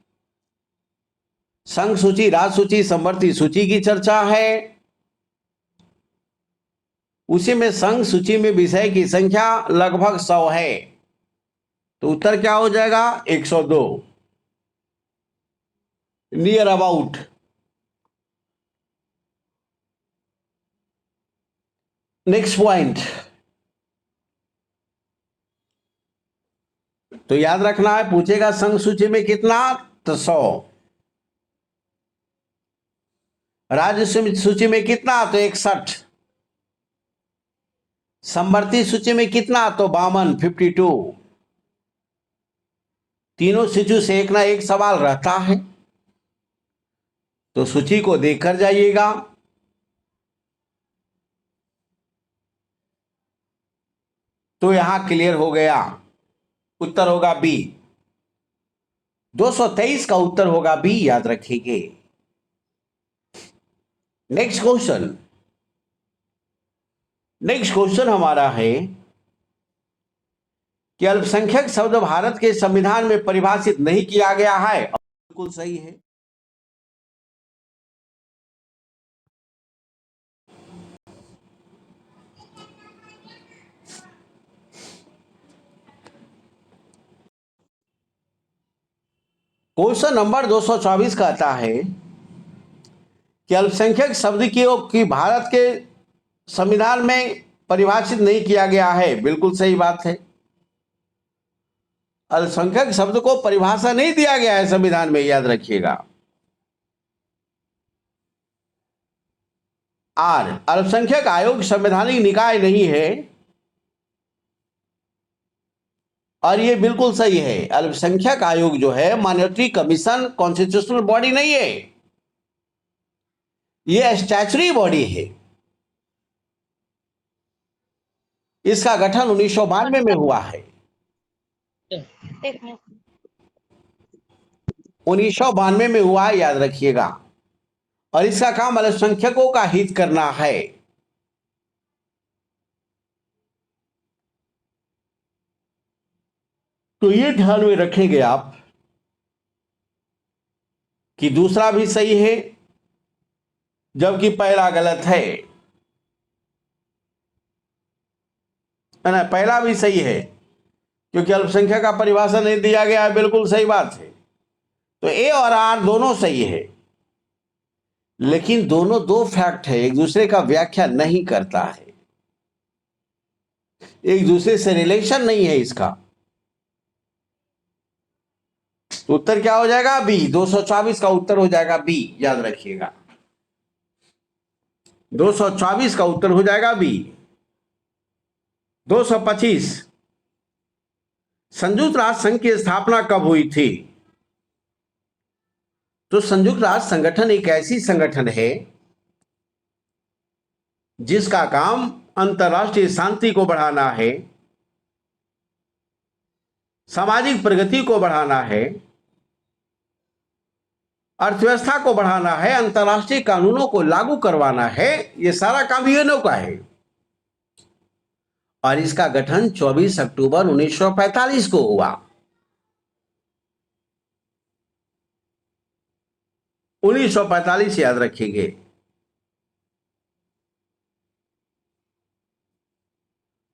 संघ सूची, राज्य सूची, समवर्ती सूची की चर्चा है। उसी में संघ सूची में विषय की संख्या लगभग 100 है। तो उत्तर क्या हो जाएगा? 102, नियर अबाउट। नेक्स्ट पॉइंट, तो याद रखना है, पूछेगा संघ सूची में कितना? तो 100। राज्य सूची में कितना? तो 61। समवर्ती सूची में कितना? तो 52, 52। तीनों सूची से एक ना एक सवाल रहता है, तो सूची को देखकर जाइएगा। तो यहां क्लियर हो गया, उत्तर होगा बी। 223 का उत्तर होगा बी, याद रखिए। नेक्स्ट क्वेश्चन, नेक्स्ट क्वेश्चन हमारा है कि अल्पसंख्यक शब्द भारत के संविधान में परिभाषित नहीं किया गया है। बिल्कुल सही है। क्वेश्चन नंबर 224 कहता है कि अल्पसंख्यक शब्द की भारत के संविधान में परिभाषित नहीं किया गया है। बिल्कुल सही बात है। अल्पसंख्यक शब्द को परिभाषा नहीं दिया गया है संविधान में, याद रखिएगा। और अल्पसंख्यक आयोग संवैधानिक निकाय नहीं है, और ये बिल्कुल सही है। अल्पसंख्यक आयोग जो है मॉनिटरी कमीशन कॉन्स्टिट्यूशनल बॉडी नहीं है, ये स्टैचुटरी बॉडी है। इसका गठन 1992 में हुआ है। 1992 में हुआ है, याद रखिएगा। और इसका काम अल्पसंख्यकों का हित करना है। तो ये ध्यान में रखेंगे आप कि दूसरा भी सही है जबकि पहला गलत है ना। पहला भी सही है क्योंकि अल्पसंख्यक का परिभाषा नहीं दिया गया है। बिल्कुल सही बात है। तो ए और आर दोनों सही है, लेकिन दोनों दो फैक्ट है, एक दूसरे का व्याख्या नहीं करता है, एक दूसरे से रिलेशन नहीं है इसका। तो उत्तर क्या हो जाएगा? बी। 224 का उत्तर हो जाएगा बी, याद रखिएगा। 224 का उत्तर हो जाएगा बी। 225 संयुक्त राष्ट्र संघ की स्थापना कब हुई थी? तो संयुक्त राष्ट्र संगठन एक ऐसी संगठन है जिसका काम अंतरराष्ट्रीय शांति को बढ़ाना है, सामाजिक प्रगति को बढ़ाना है, अर्थव्यवस्था को बढ़ाना है, अंतरराष्ट्रीय कानूनों को लागू करवाना है। यह सारा काम यूएनओ का है। और इसका गठन 24 अक्टूबर 1945 को हुआ। 1945 याद रखिएगा।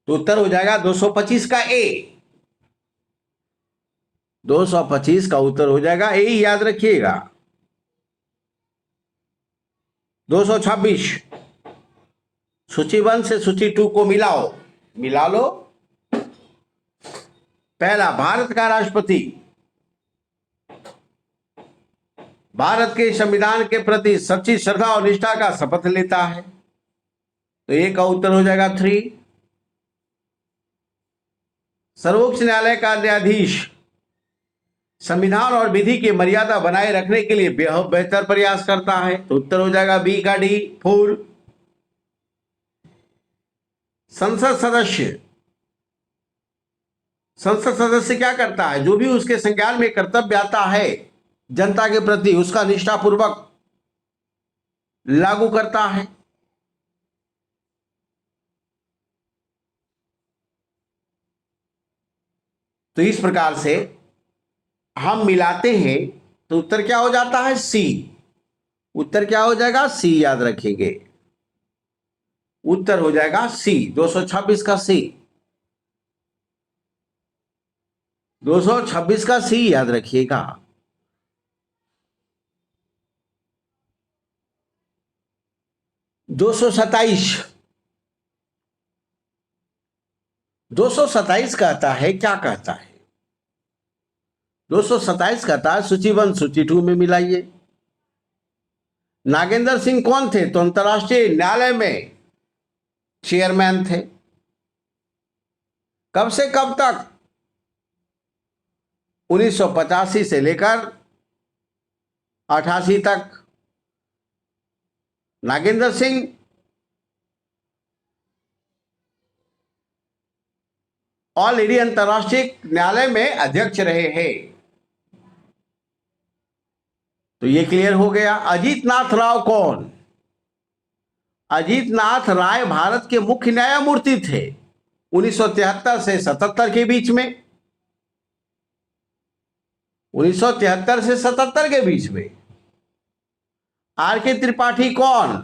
तो उत्तर हो जाएगा 225 का ए। 225 का उत्तर हो जाएगा ए, याद रखिएगा। 226 सूची 1 से सूची 2 को मिलाओ, मिला लो। पहला, भारत का राष्ट्रपति भारत के संविधान के प्रति सच्ची श्रद्धा और निष्ठा का शपथ लेता है। तो ए का उत्तर हो जाएगा 3। सर्वोच्च न्यायालय का न्यायाधीश संविधान और विधि की मर्यादा बनाए रखने के लिए बेहतर प्रयास करता है। तो उत्तर हो जाएगा बी का डी 4। संसद सदस्य क्या करता है? जो भी उसके संज्ञान में कर्तव्य आता है जनता के प्रति, उसका निष्ठापूर्वक लागू करता है। तो इस प्रकार से हम मिलाते हैं तो उत्तर क्या हो जाता है? सी। उत्तर क्या हो जाएगा? सी, याद रखेंगे। उत्तर हो जाएगा सी, 226 का सी। 226 का सी, याद रखिएगा। दो सौ सताइस कहता है, क्या कहता है? 227 कहता है सूची 1 सूची 2 में मिलाइए। नागेंद्र सिंह कौन थे? तो अंतरराष्ट्रीय न्यायालय में चेयरमैन थे। कब से कब तक? 1985 से लेकर 88 तक। नागेंद्र सिंह ऑल इंडिया अंतरराष्ट्रीय न्यायालय में अध्यक्ष रहे हैं। तो ये क्लियर हो गया। अजीत नाथ राव कौन? अजीत नाथ राय भारत के मुख्य न्यायमूर्ति थे 1973 से 77 के बीच में। 1973 से 77 के बीच में। आर के त्रिपाठी कौन?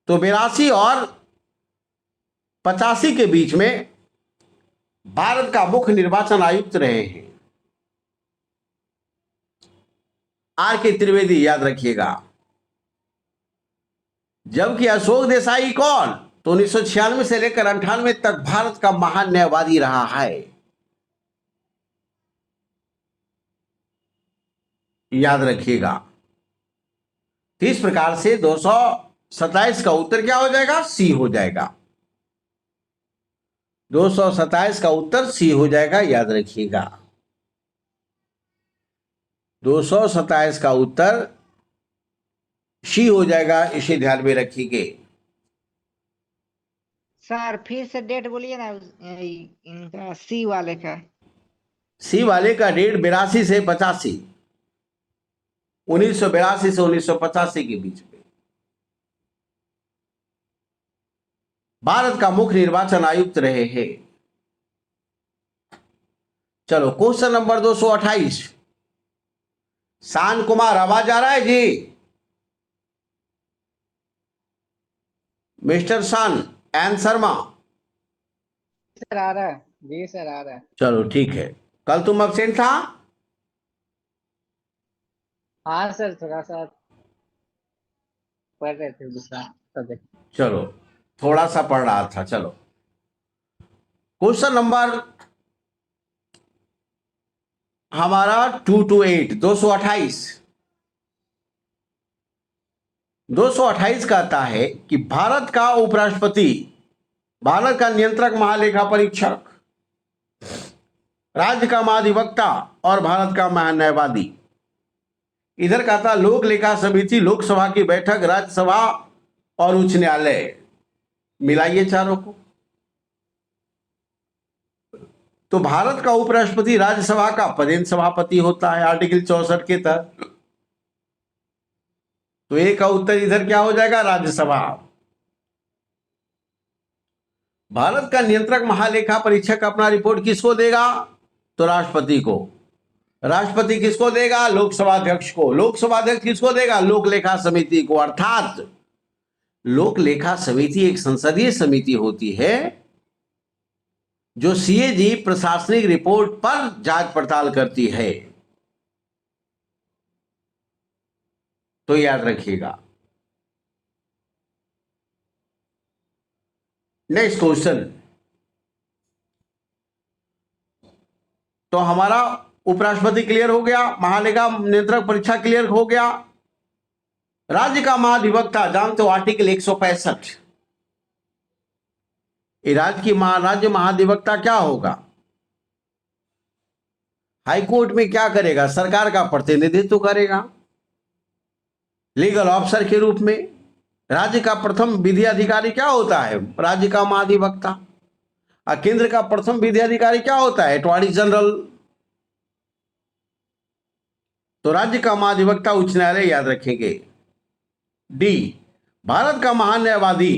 तो 82 और 85 के बीच में भारत का मुख्य निर्वाचन आयुक्त रहे हैं आर के त्रिवेदी, याद रखिएगा। जबकि अशोक देसाई कौन? तो 1996 से लेकर 98 तक भारत का महान न्यायवादी रहा है, याद रखिएगा। तो इस प्रकार से 227 का उत्तर क्या हो जाएगा? सी हो जाएगा। 227 का उत्तर सी हो जाएगा, याद रखिएगा। 227 का उत्तर सी हो जाएगा, इसे ध्यान में रखिए। सर फिर से डेट बोलिए ना इनका सी वाले का। सी वाले का डेट 82 से 85, 1982 से 1985 के बीच में भारत का मुख्य निर्वाचन आयुक्त रहे हैं। चलो क्वेश्चन नंबर 228। शान कुमार, आवाज आ रहा है जी? मिस्टर शान एन शर्मा। सर आ रहा है जी, सर आ रहा है। चलो ठीक है। कल तुम अब्सेंट था? हाँ सर, थोड़ा सा पढ़ रहे थे दूसरा सब्जेक्ट। चलो थोड़ा सा पढ़ रहा था। चलो क्वेश्चन नंबर हमारा 228, 228। 228 कहता है कि भारत का उपराष्ट्रपति, भारत का नियंत्रक महालेखा परीक्षक, राज्य का महाधिवक्ता और भारत का महान्यायवादी। इधर कहता लोक लेखा समिति, लोकसभा की बैठक, राज्यसभा और उच्च न्यायालय। मिलाइए चारों को। तो भारत का उपराष्ट्रपति राज्यसभा का पदेन सभापति होता है आर्टिकल 64 के तहत। तो ए का उत्तर इधर क्या हो जाएगा? राज्यसभा। भारत का नियंत्रक महालेखा परीक्षक अपना रिपोर्ट किसको देगा? तो राष्ट्रपति को। राष्ट्रपति किसको देगा? लोकसभा अध्यक्ष को। लोकसभा अध्यक्ष किसको देगा? लोक लेखा समिति को। अर्थात लोक लेखा समिति एक संसदीय समिति होती है जो सीएजी प्रशासनिक रिपोर्ट पर जांच पड़ताल करती है। तो याद रखिएगा। Next question. तो हमारा उपराष्ट्रपति क्लियर हो गया, महालेखा नियंत्रक परीक्षा क्लियर हो गया। राज्य का महाधिवक्ता जानते हो आर्टिकल 165। राज्य की राज्य महाधिवक्ता क्या होगा? हाईकोर्ट में क्या करेगा? सरकार का प्रतिनिधित्व करेगा लीगल ऑफिसर के रूप में। राज्य का प्रथम विधि अधिकारी क्या होता है? राज्य का महाधिवक्ता। और केंद्र का प्रथम विधि अधिकारी क्या होता है? Attorney general. तो राज्य का महाधिवक्ता उच्च न्यायालय, याद रखेंगे। डी, भारत का महान न्यायवादी,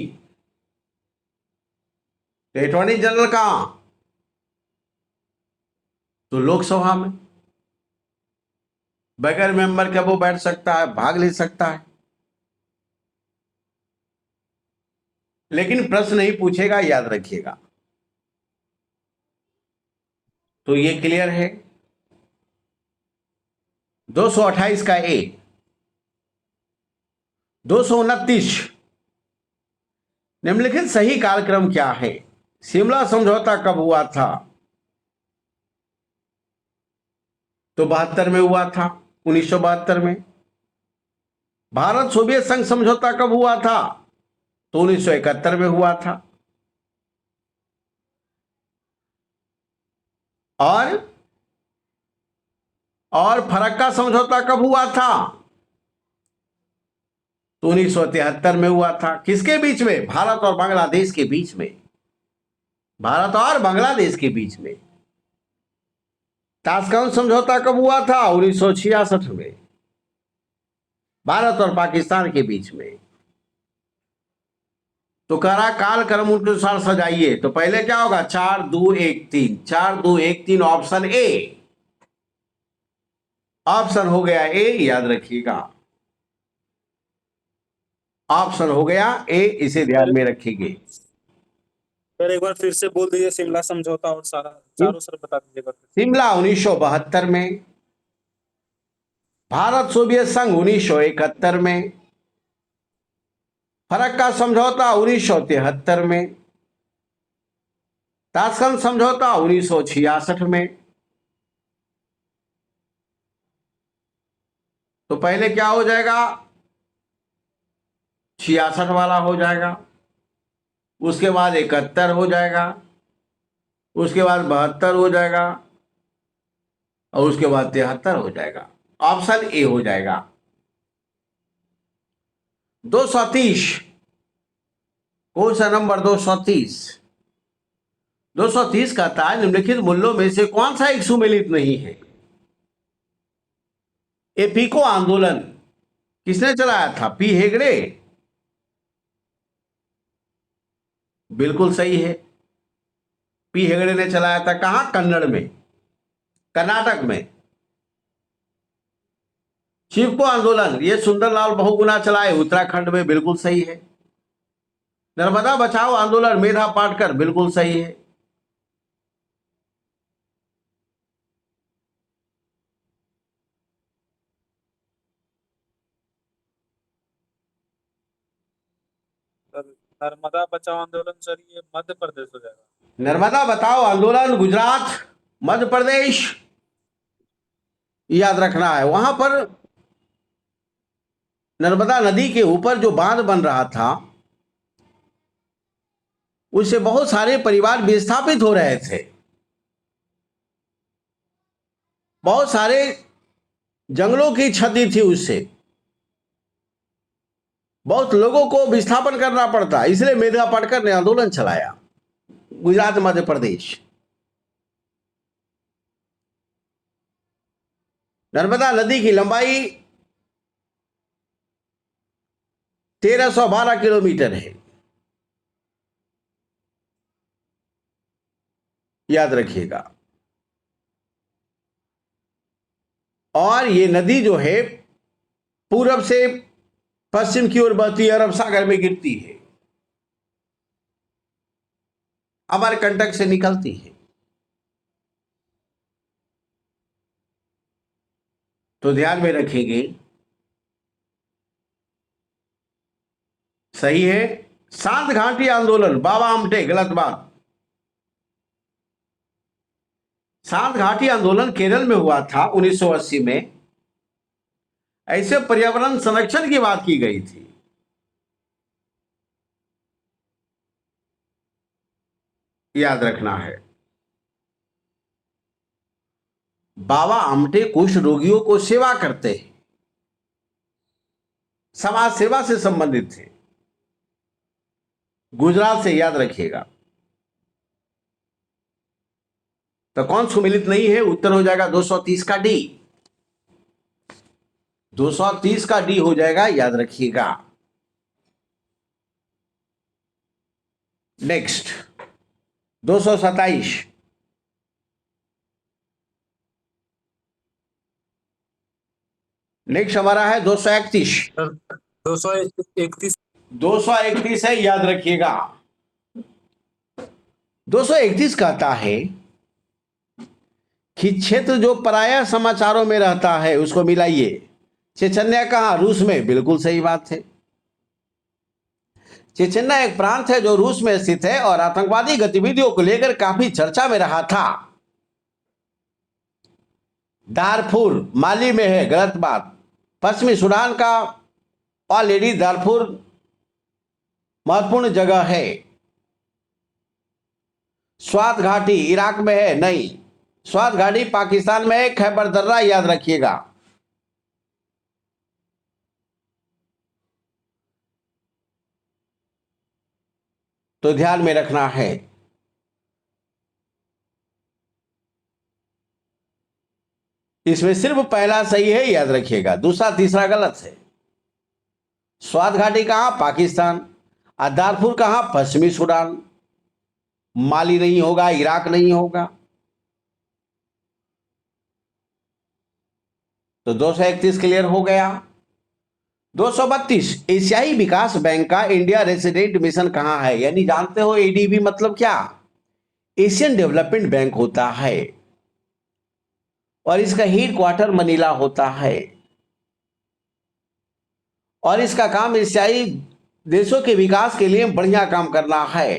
अटॉर्नी जनरल कहां? तो लोकसभा में। बगैर मेंबर के वो बैठ सकता है, भाग ले सकता है, लेकिन प्रश्न नहीं पूछेगा, याद रखिएगा। तो ये क्लियर है। 228 का ए। 229, निम्नलिखित सही कार्यक्रम क्या है? शिमला समझौता कब हुआ था? तो 72 में हुआ था, 1972 में। भारत सोवियत संघ समझौता कब हुआ था? तो 1971 में हुआ था। और फरक्का समझौता कब हुआ था? तो 1973 में हुआ था। किसके बीच में? भारत और बांग्लादेश के बीच में। भारत और बांग्लादेश के बीच में। ताशकंद समझौता कब हुआ था? 1966 में। भारत और पाकिस्तान के बीच में। तो कह रहा काल कर्म के अनुसार सजाइए, तो पहले क्या होगा 4 2 1 3, 4 2 1 3 ऑप्शन ए, ऑप्शन हो गया ए, याद रखिएगा ऑप्शन हो गया ए, इसे ध्यान में रखिए। सर एक बार फिर से बोल दीजिए शिमला समझौता और सारा चारों सर बता दीजिएगा। शिमला 1972 में, भारत सोवियत संघ 1971 में, फरक का समझौता 1973 में, ताशकंद समझौता 1966 में। तो पहले क्या हो जाएगा 66 वाला हो जाएगा, उसके बाद 71 हो जाएगा, उसके बाद 72 हो जाएगा, और उसके बाद 73 हो जाएगा। ऑप्शन ए हो जाएगा। 230, कौन सा नंबर 230? 230 कहता है निम्नलिखित मूल्यों में से कौन सा एक सुमेलित नहीं है। एपीको आंदोलन किसने चलाया था? पी हेगड़े, बिल्कुल सही है, पी हेगड़े ने चलाया था। कहां? कन्नड़ में, कर्नाटक में। शिवको आंदोलन ये सुंदरलाल बहुगुणा चलाए, उत्तराखंड में, बिल्कुल सही है। नर्मदा बचाओ आंदोलन मेधा पाटकर, बिल्कुल सही है। नर्मदा बचाओ आंदोलन सर ये मध्य प्रदेश हो जाएगा। नर्मदा बचाओ आंदोलन गुजरात, मध्य प्रदेश, याद रखना है। वहां पर नर्मदा नदी के ऊपर जो बांध बन रहा था उससे बहुत सारे परिवार विस्थापित हो रहे थे, बहुत सारे जंगलों की क्षति थी, उससे बहुत लोगों को विस्थापन करना पड़ता, इसलिए मेधा पाटकर ने आंदोलन चलाया गुजरात मध्य प्रदेश। नर्मदा नदी की लंबाई 1312 किलोमीटर है, याद रखिएगा। और ये नदी जो है पूरब से पश्चिम की ओर बहती है, अरब सागर में गिरती है, अमरकंटक से निकलती है। तो ध्यान में रखेंगे, सही है। शांत घाटी आंदोलन बाबा आमटे, गलत बात। शांत घाटी आंदोलन केरल में हुआ था 1980 में। ऐसे पर्यावरण संरक्षण की बात की गई थी। याद रखना है, बाबा आमटे कुष्ठ रोगियों को सेवा करते हैं, समाज सेवा से संबंधित थे, गुजरात से, याद रखिएगा। तो कौन सुमेलित नहीं है? उत्तर हो जाएगा 230 का डी, 230 का डी हो जाएगा, याद रखिएगा। नेक्स्ट 227, नेक्स्ट हमारा है 231। 231 231 है, याद रखिएगा। 231 कहता है कि क्षेत्र जो पराया समाचारों में रहता है उसको मिलाइए। चेचन्या कहाँ? रूस में, बिल्कुल सही बात है। चेचन्या एक प्रांत है जो रूस में स्थित है और आतंकवादी गतिविधियों को लेकर काफी चर्चा में रहा था। दारफुर माली में है, गलत बात। पश्चिमी सूडान का ऑलरेडी दारफुर महत्वपूर्ण जगह है। स्वात घाटी इराक में है, नहीं। स्वात घाटी पाकिस्तान में है, खैबर दर्रा, याद रखिएगा। तो ध्यान में रखना है, इसमें सिर्फ पहला सही है, याद रखिएगा, दूसरा तीसरा गलत है। स्वात घाटी कहाँ? पाकिस्तान। और दारफुर कहाँ? पश्चिमी सूडान। माली नहीं होगा, इराक नहीं होगा। तो 231 क्लियर हो गया। 232 एशियाई विकास बैंक का इंडिया रेसिडेंट मिशन कहाँ है? यानी जानते हो एडीबी मतलब क्या? एशियन डेवलपमेंट बैंक होता है और इसका हेड क्वार्टर मनीला होता है और इसका काम एशियाई देशों के विकास के लिए बढ़िया काम करना है।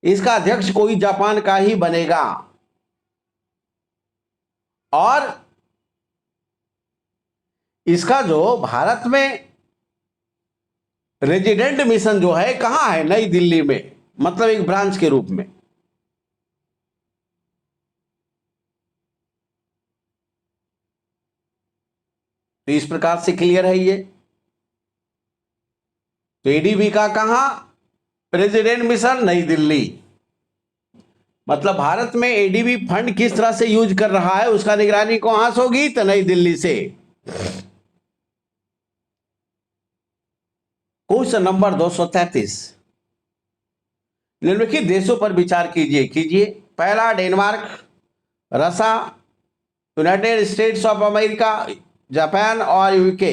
इसका अध्यक्ष कोई जापान का ही बनेगा और इसका जो भारत में रेजिडेंट मिशन जो है कहां है? नई दिल्ली में, मतलब एक ब्रांच के रूप में। तो इस प्रकार से क्लियर है ये। तो एडीबी का कहां रेजिडेंट मिशन? नई दिल्ली। मतलब भारत में एडीबी फंड किस तरह से यूज कर रहा है उसका निगरानी कहां से होगी? तो नई दिल्ली से। क्वेश्चन नंबर 233, निम्नलिखित देशों पर विचार कीजिए। पहला डेनमार्क, रसा, United states of America, Japan और यूके।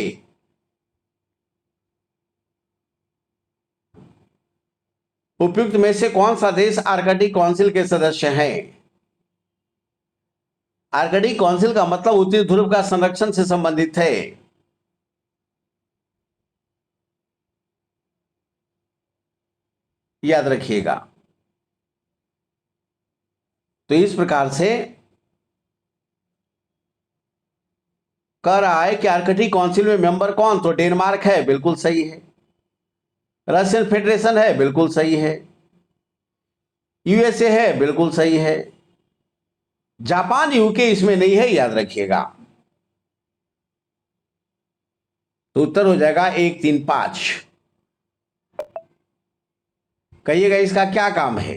उपयुक्त में से कौन सा देश आर्कटिक काउंसिल के सदस्य हैं? आर्कटिक काउंसिल का मतलब उत्तरी ध्रुव का संरक्षण से संबंधित है। याद रखिएगा। तो इस प्रकार से कह रहा है कि आर्कटिक काउंसिल में मेंबर कौन? तो डेनमार्क है, बिल्कुल सही है। रशियन फेडरेशन है, बिल्कुल सही है। यूएसए है, बिल्कुल सही है। जापान यूके इसमें नहीं है, याद रखिएगा। तो उत्तर हो जाएगा 1, 3, 5। कहिएगा इसका क्या काम है?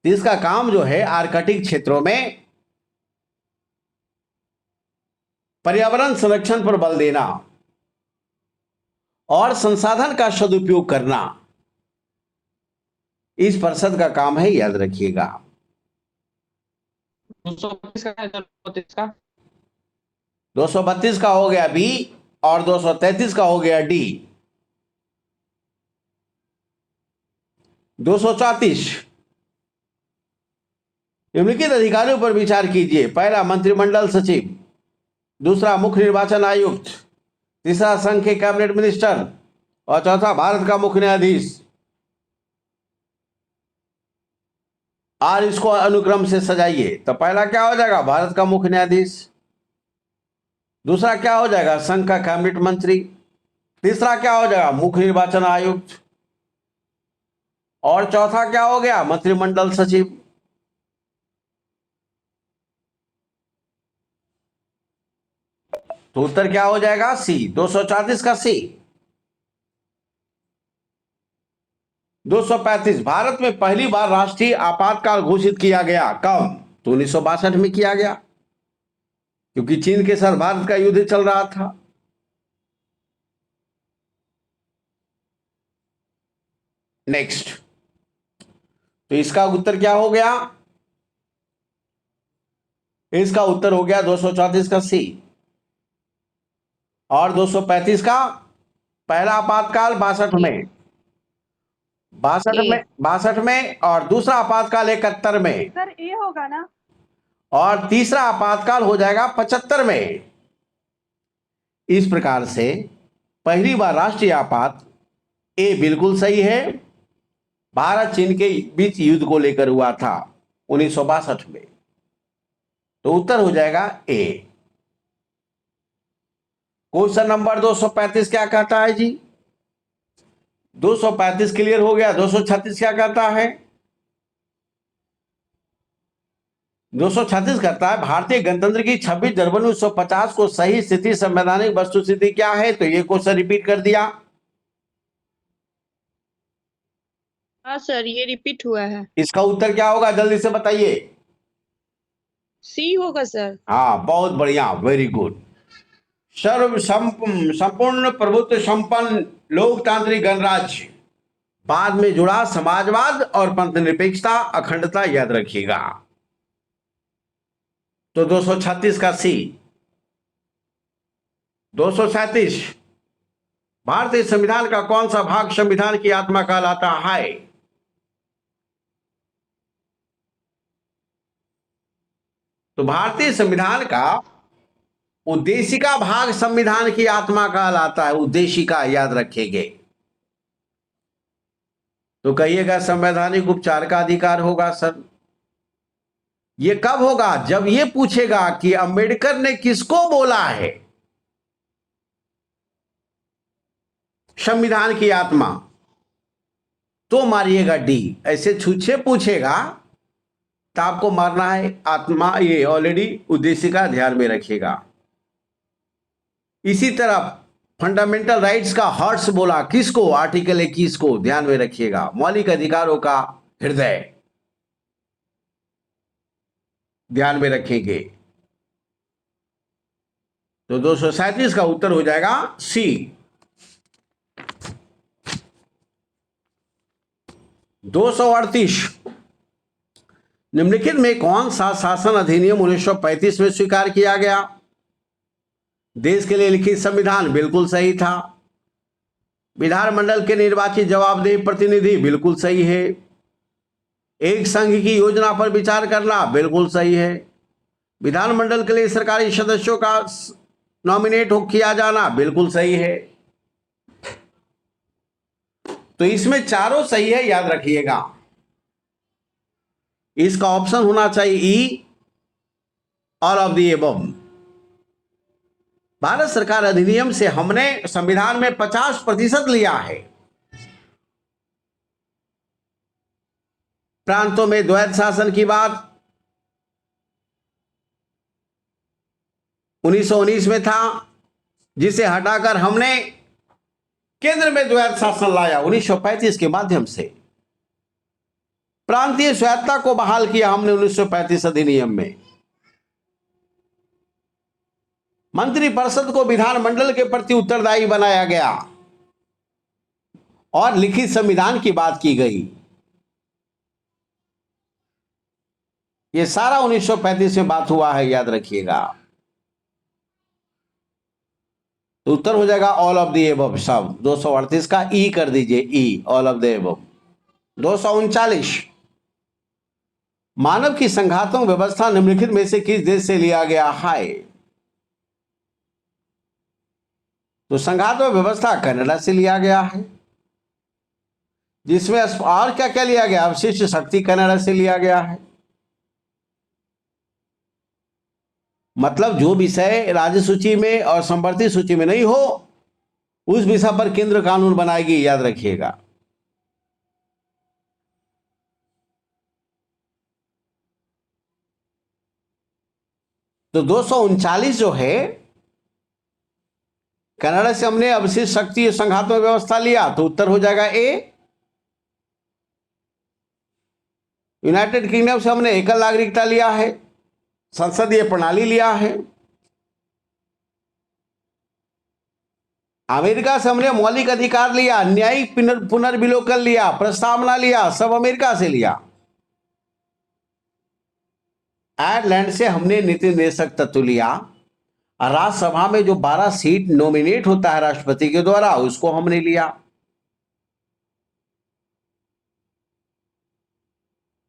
इसका काम जो है आर्कटिक क्षेत्रों में पर्यावरण संरक्षण पर बल देना और संसाधन का सदुपयोग करना, इस परिषद का काम है, याद रखिएगा। 232 का है, 232 का। 232 का हो गया बी और 233 का हो गया डी। 234, निम्नलिखित अधिकारियों पर विचार कीजिए। पहला मंत्रिमंडल सचिव, दूसरा मुख्य निर्वाचन आयुक्त, तीसरा संघ के कैबिनेट मिनिस्टर और चौथा भारत का मुख्य न्यायाधीश। और इसको अनुक्रम से सजाइए। तो पहला क्या हो जाएगा? भारत का मुख्य न्यायाधीश। दूसरा क्या हो जाएगा? संघ का कैबिनेट मंत्री। तीसरा क्या हो जाएगा? मुख्य निर्वाचन आयुक्त। और चौथा क्या हो गया? मंत्रिमंडल सचिव। तो उत्तर क्या हो जाएगा? सी, 234 का सी। 235, भारत में पहली बार राष्ट्रीय आपातकाल घोषित किया गया कब? तो 1962 में किया गया, क्योंकि चीन के साथ भारत का युद्ध चल रहा था। नेक्स्ट, तो इसका उत्तर क्या हो गया? इसका उत्तर हो गया 234 का सी। और 235 का पहला आपातकाल 62 में, 62 में और दूसरा आपातकाल 71 में। सर ए होगा ना? और तीसरा आपातकाल हो जाएगा 75 में। इस प्रकार से पहली बार राष्ट्रीय आपात ए बिल्कुल सही है, भारत चीन के बीच युद्ध को लेकर हुआ था 1962 में। तो उत्तर हो जाएगा ए। क्वेश्चन नंबर 235 क्या कहता है जी? 235 क्लियर हो गया। 236 क्या कहता है? 236 कहता है भारतीय गणतंत्र की 26 जनवरी 1950 को सही स्थिति संवैधानिक वस्तुस्थिति क्या है? तो ये क्वेश्चन रिपीट कर दिया। हाँ सर, ये रिपीट हुआ है। इसका उत्तर क्या होगा? जल्दी से बताइए। सी होगा सर। हाँ, बहुत बढ़िया, वेरी गुड। संपूर्ण प्रभुत्व संपन्न लोकतांत्रिक गणराज्य। बाद में जुड़ा समाजवाद और पंथ निरपेक्षता, अखंडता, याद रखिएगा। तो 236 का सी। 237 भारतीय संविधान का कौन सा भाग संविधान की आत्मा कहलाता है? तो भारतीय संविधान का उद्देशिका भाग संविधान की आत्मा कहलाता है। उद्देशिका याद रखेंगे। तो कहिएगा संवैधानिक उपचार का अधिकार होगा सर। ये कब होगा? जब ये पूछेगा कि अंबेडकर ने किसको बोला है संविधान की आत्मा, तो मारिएगा डी। ऐसे छूछे पूछेगा तो आपको मारना है आत्मा, ये ऑलरेडी उद्देशिका ध्यान में रखिएगा। इसी तरह फंडामेंटल राइट्स का हर्ट्स बोला किसको? आर्टिकल 21 को ध्यान में रखिएगा। मौलिक अधिकारों का हृदय ध्यान में रखेंगे। तो 237 का उत्तर हो जाएगा सी। 238 निम्नलिखित में कौन सा शासन अधिनियम 1935 में स्वीकार किया गया? देश के लिए लिखित संविधान बिल्कुल सही था। विधानमंडल के निर्वाचित जवाबदेह प्रतिनिधि बिल्कुल सही है। एक संघ की योजना पर विचार करना बिल्कुल सही है। विधानमंडल के लिए सरकारी सदस्यों का नॉमिनेट किया जाना बिल्कुल सही है। तो इसमें चारों सही है, याद रखिएगा। इसका ऑप्शन होना चाहिए E, all of the above. Bharat सरकार अधिनियम से हमने संविधान में 50% लिया है। प्रांतों में द्वैध शासन की बात 1919 में था, जिसे हटाकर हमने केंद्र में द्वैध शासन लाया 1935 के माध्यम से। प्रांतीय स्वायत्तता को बहाल किया हमने 1935 अधिनियम में। मंत्रिपरिषद को विधानमंडल के प्रति उत्तरदायी बनाया गया और लिखित संविधान की बात की गई। यह सारा 1935 में बात हुआ है, याद रखिएगा। तो उत्तर हो जाएगा ऑल ऑफ द एबव सब। 238 का ई कर दीजिए, ई, ऑल ऑफ द एबव। 239 मानव की संघात्मक व्यवस्था निम्नलिखित में से किस देश से लिया गया है? तो संघात्मक व्यवस्था कनाडा से लिया गया है, जिसमें और क्या क्या लिया गया? अवशिष्ट शक्ति कनाडा से लिया गया है। मतलब जो विषय राज्य सूची में और संवर्ती सूची में नहीं हो, उस विषय पर केंद्र कानून बनाएगी, याद रखिएगा। तो 239 जो है, कनाडा से हमने अवशिष्ट शक्ति और संघात्मक व्यवस्था लिया, तो उत्तर हो जाएगा ए। यूनाइटेड किंगडम से हमने एकल नागरिकता लिया है, संसदीय प्रणाली लिया है। अमेरिका से हमने मौलिक अधिकार लिया, न्यायिक पुनर्विलोकन लिया, प्रस्तावना लिया, सब अमेरिका से लिया। आयरलैंड से हमने नीति निर्देशक तत्व लिया। राज्यसभा में जो 12 सीट नॉमिनेट होता है राष्ट्रपति के द्वारा, उसको हमने लिया।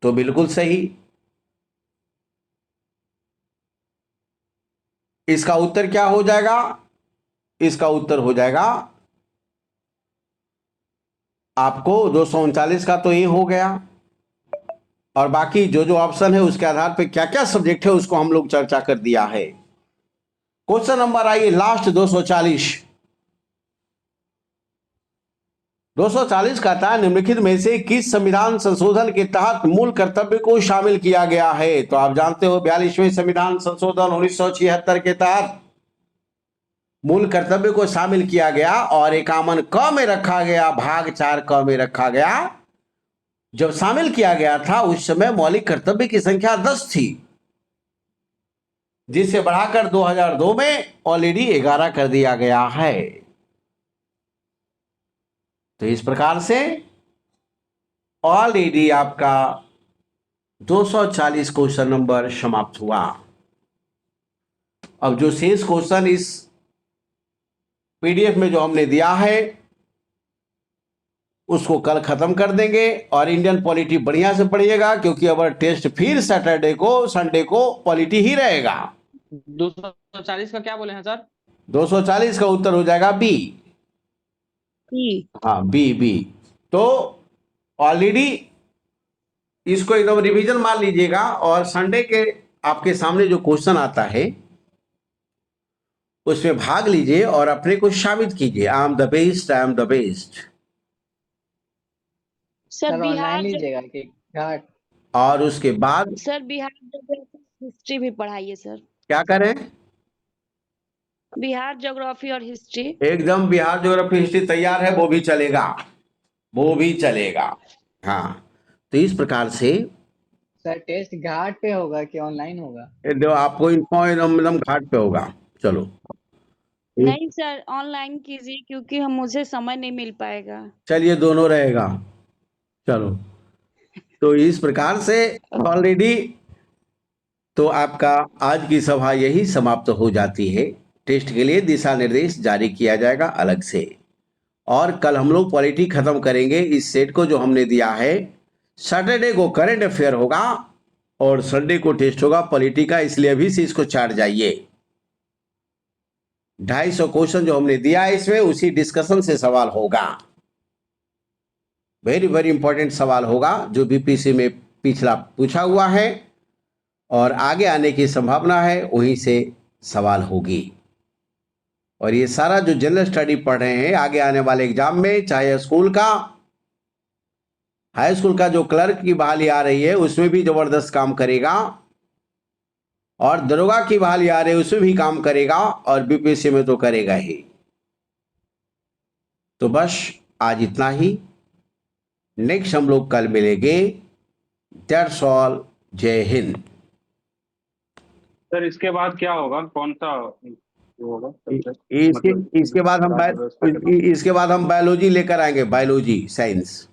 तो बिल्कुल सही। इसका उत्तर क्या हो जाएगा? इसका उत्तर हो जाएगा आपको 239 का तो ये हो गया, और बाकी जो जो ऑप्शन है उसके आधार पे क्या क्या सब्जेक्ट है उसको हम लोग चर्चा कर दिया है। क्वेश्चन नंबर आइए लास्ट 240। 240 कहता है निम्नलिखित में से किस संविधान संशोधन के तहत मूल कर्तव्य को शामिल किया गया है? तो आप जानते हो 42वें संविधान संशोधन 1976 के तहत मूल कर्तव्य को शामिल किया गया और 51 क में रखा गया, भाग 4 क में रखा गया। जब शामिल किया गया था उस समय मौलिक कर्तव्य की संख्या 10 थी। जिसे बढ़ाकर 2002 में ऑलरेडी 11 कर दिया गया है। तो इस प्रकार से ऑलरेडी आपका 240 क्वेश्चन नंबर समाप्त हुआ। अब जो शेष क्वेश्चन इस पीडीएफ में जो हमने दिया है उसको कल खत्म कर देंगे और इंडियन पॉलिटी बढ़िया से पढ़िएगा, क्योंकि अब टेस्ट फिर सैटरडे को संडे को पॉलिटी ही रहेगा। 240 का क्या बोले हैं सर? 240 का उत्तर हो जाएगा बी। हाँ, बी। तो ऑलरेडी इसको एकदम रिवीजन मान लीजिएगा और संडे के आपके सामने जो क्वेश्चन आता है उसमें भाग लीजिए और अपने को साबित कीजिए, I am the best, I am the best. Sir sir Bihar online लीजिएगा कि घाट? और उसके बाद सर बिहार हिस्ट्री भी पढ़ाइए सर। क्या करें? बिहार ज्योग्राफी और हिस्ट्री। एकदम बिहार ज्योग्राफी हिस्ट्री तैयार है, वो भी चलेगा, वो भी चलेगा। हाँ, तो इस प्रकार से सर टेस्ट घाट पे होगा कि ऑनलाइन होगा? जो आपको एकदम घाट पे होगा। चलो नहीं सर ऑनलाइन कीजिए, क्योंकि हम मुझे समय नहीं मिल पाएगा। चलिए, दोनों रहेगा। चलो, तो इस प्रकार से ऑलरेडी तो आपका आज की सभा यही समाप्त हो जाती है। टेस्ट के लिए दिशा निर्देश जारी किया जाएगा अलग से, और कल हम लोग पॉलिटी खत्म करेंगे। इस सेट को जो हमने दिया है, सैटरडे को करंट अफेयर होगा और संडे को टेस्ट होगा पॉलिटी का, इसलिए अभी से इसको चाट जाइए। 250 क्वेश्चन जो हमने दिया है इसमें उसी डिस्कशन से सवाल होगा। वेरी वेरी इंपॉर्टेंट सवाल होगा जो बीपीसी में पिछला पूछा हुआ है और आगे आने की संभावना है, वहीं से सवाल होगी। और ये सारा जो जनरल स्टडी पढ़ रहे हैं आगे आने वाले एग्जाम में, चाहे स्कूल का, हाई स्कूल का जो क्लर्क की बहाली आ रही है उसमें भी जबरदस्त काम करेगा, और दरोगा की बहाली आ रही है उसमें भी काम करेगा, और बीपीएससी में तो करेगा ही। तो बस आज इतना ही, नेक्स्ट हम लोग कल मिलेंगे। दैट्स ऑल, जय हिंद। सर इसके बाद क्या होगा, कौन सा वो होगा? इसके बाद हम बायोलॉजी लेकर आएंगे, बायोलॉजी साइंस।